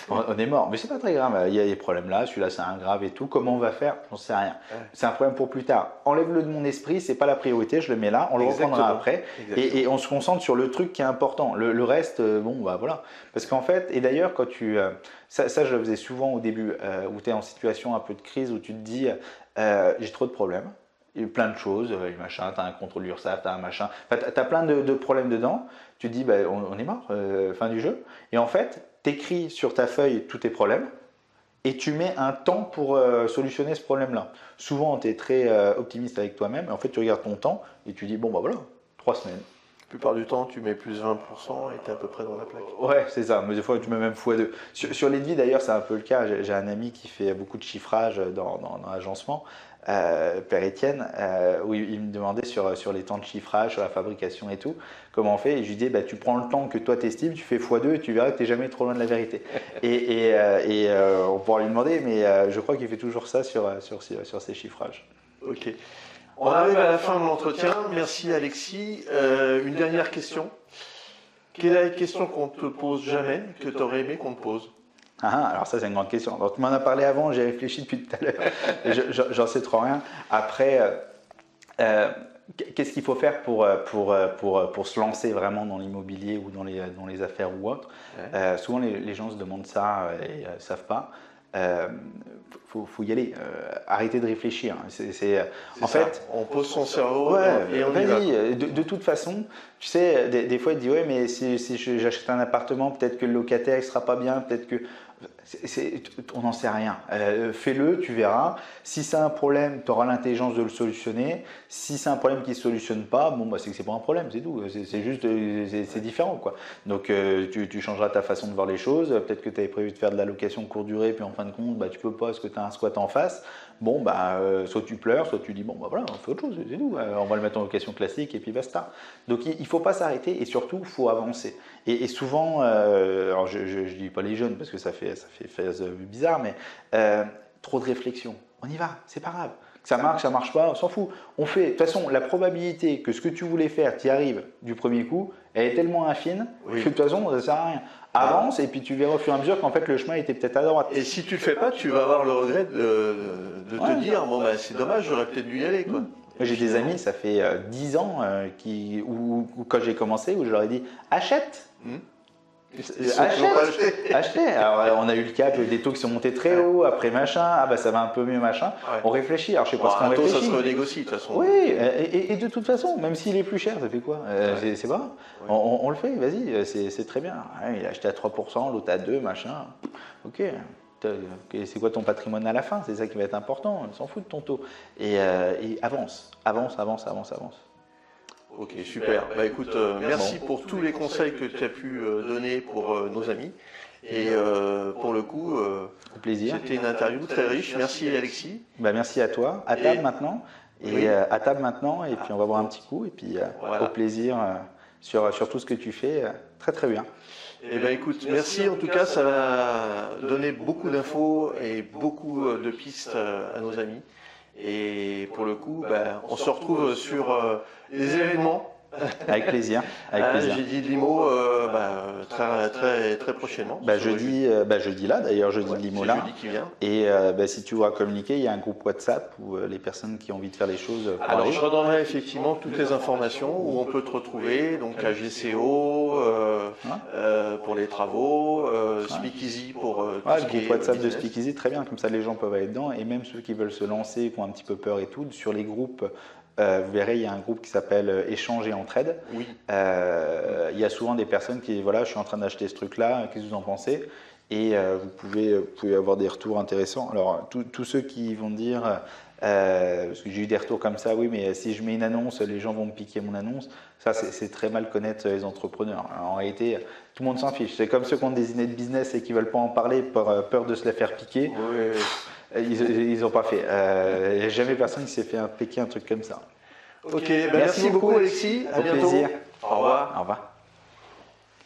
on est mort. Mais c'est pas très grave, il y a des problèmes là, celui-là, c'est un grave et tout. Comment on va faire? J'en sais rien. Ouais. C'est un problème pour plus tard. Enlève-le de mon esprit, c'est pas la priorité, je le mets là, on le reprendra après. Et on se concentre sur le truc qui est important. Le reste, voilà. Parce qu'en fait, et d'ailleurs, quand ça, je le faisais souvent au début, où tu es en situation un peu de crise, où tu te dis j'ai trop de problèmes. Il y a plein de choses, machin, tu as un contrôle URSSAF, tu as un machin, enfin, tu as plein de problèmes dedans, tu te dis on est mort, fin du jeu. Et en fait, tu écris sur ta feuille tous tes problèmes et tu mets un temps pour solutionner ce problème-là. Souvent, tu es très optimiste avec toi-même, et en fait, tu regardes ton temps et tu dis voilà, 3 semaines. La plupart du temps, tu mets plus 20% et tu es à peu près dans la plaque. Ouais, c'est ça, mais des fois, tu mets même x2. Sur les devis, d'ailleurs, c'est un peu le cas. J'ai un ami qui fait beaucoup de chiffrage dans l'agencement. Père Étienne, où il me demandait sur les temps de chiffrage, sur la fabrication et tout, comment on fait. Et je lui dis, tu prends le temps que toi t'estimes, tu fais x2 et tu verras que tu n'es jamais trop loin de la vérité. et on pourra lui demander, mais je crois qu'il fait toujours ça sur ses chiffrages. Ok. On arrive à la fin de l'entretien. Merci Alexis. Une dernière question. Quelle est la question qu'on ne te pose jamais, que tu aurais aimé qu'on te pose? Alors ça c'est une grande question. Alors, tu m'en as parlé avant, j'ai réfléchi depuis tout à l'heure. J'en sais trop rien. Après, qu'est-ce qu'il faut faire pour se lancer vraiment dans l'immobilier ou dans les affaires ou autre? Souvent les gens se demandent ça et ne savent pas. Faut y aller. Arrêtez de réfléchir. En fait, on pose son cerveau et on y va. De toute façon, tu sais, des fois, il dit mais si j'achète un appartement, peut-être que le locataire il sera pas bien, peut-être que On n'en sait rien. Fais-le, tu verras. Si c'est un problème, tu auras l'intelligence de le solutionner. Si c'est un problème qui ne se solutionne pas, bon, bah, c'est que c'est pas un problème, c'est tout. C'est juste, c'est différent, quoi. Donc, tu changeras ta façon de voir les choses. Peut-être que tu avais prévu de faire de la location courte durée, puis en fin de compte, bah, tu peux pas parce que tu as un squat en face. Bon, bah, soit tu pleures, soit tu dis, bon, bah voilà, on fait autre chose, c'est tout. On va le mettre en location classique et puis basta. Donc, il ne faut pas s'arrêter et surtout, il faut avancer. Et souvent, alors je ne dis pas les jeunes parce que ça fait bizarre, mais trop de réflexion. On y va, c'est pas grave. Que ça marche pas, on s'en fout. On fait. De toute façon, la probabilité que ce que tu voulais faire, tu y arrives du premier coup, elle est tellement infime que de toute façon, ça ne sert à rien. Avance et puis tu verras au fur et à mesure qu'en fait le chemin était peut-être à droite. Et si tu le fais pas, tu vas avoir le regret de te dire bon bah c'est dommage, j'aurais peut-être dû y aller quoi. J'ai des amis, ça fait 10 ans où quand j'ai commencé, où je leur ai dit achète. Acheter. Alors, on a eu le cas des taux qui sont montés très haut, après machin, ah bah ça va un peu mieux machin. Ouais. On réfléchit. Alors je sais pas ce qu'on réfléchit. Ça se renégocie de toute façon. Oui, et de toute façon, même s'il est plus cher, ça fait quoi c'est pas grave. Ouais. On le fait, vas-y, c'est très bien. Il a acheté à 3%, l'autre à 2%, machin. Ok. C'est quoi ton patrimoine à la fin? C'est ça qui va être important. On s'en fout de ton taux. Et avance. Ok, super. Bah écoute, merci pour tous les conseils que tu as pu donner pour nos amis. Et pour le coup, c'était une interview très riche. Merci Alexis. Bah, merci à toi. À table maintenant. À table maintenant. Et puis on va boire un petit coup. Et puis voilà. Au plaisir sur tout ce que tu fais. Très très bien. Eh bien écoute, merci. En tout cas, ça va donner beaucoup d'infos et beaucoup de pistes à nos amis. Et pour le coup, on se retrouve sur les événements. Avec plaisir. J'ai dit Limo très prochainement. Jeudi là, d'ailleurs, jeudi de Limo là. Jeudi qui vient. Et si tu vois communiquer, il y a un groupe WhatsApp où les personnes qui ont envie de faire les choses. Alors, je redonnerai effectivement toutes les informations où on peut te retrouver. Donc, la GCO pour les travaux, Speakeasy pour tout le groupe WhatsApp de Speakeasy, très bien. Comme ça, les gens peuvent aller dedans. Et même ceux qui veulent se lancer, qui ont un petit peu peur et tout, sur les groupes. Vous verrez, il y a un groupe qui s'appelle Échange et Entraide. Oui. Il y a souvent des personnes qui disent voilà, je suis en train d'acheter ce truc-là, qu'est-ce que vous en pensez? Et vous pouvez avoir des retours intéressants. Alors, tous ceux qui vont dire, parce que j'ai eu des retours comme ça, oui, mais si je mets une annonce, les gens vont me piquer mon annonce. Ça, c'est très mal connaître les entrepreneurs. Alors, en réalité, tout le monde s'en fiche. C'est comme ceux qui ont des idées de business et qui ne veulent pas en parler par peur de se les faire piquer. Oui. Ils n'ont pas fait. Il n'y a jamais personne qui s'est fait piquer un truc comme ça. Ok, merci beaucoup Alexis. À bientôt. Plaisir. Au revoir. Au revoir.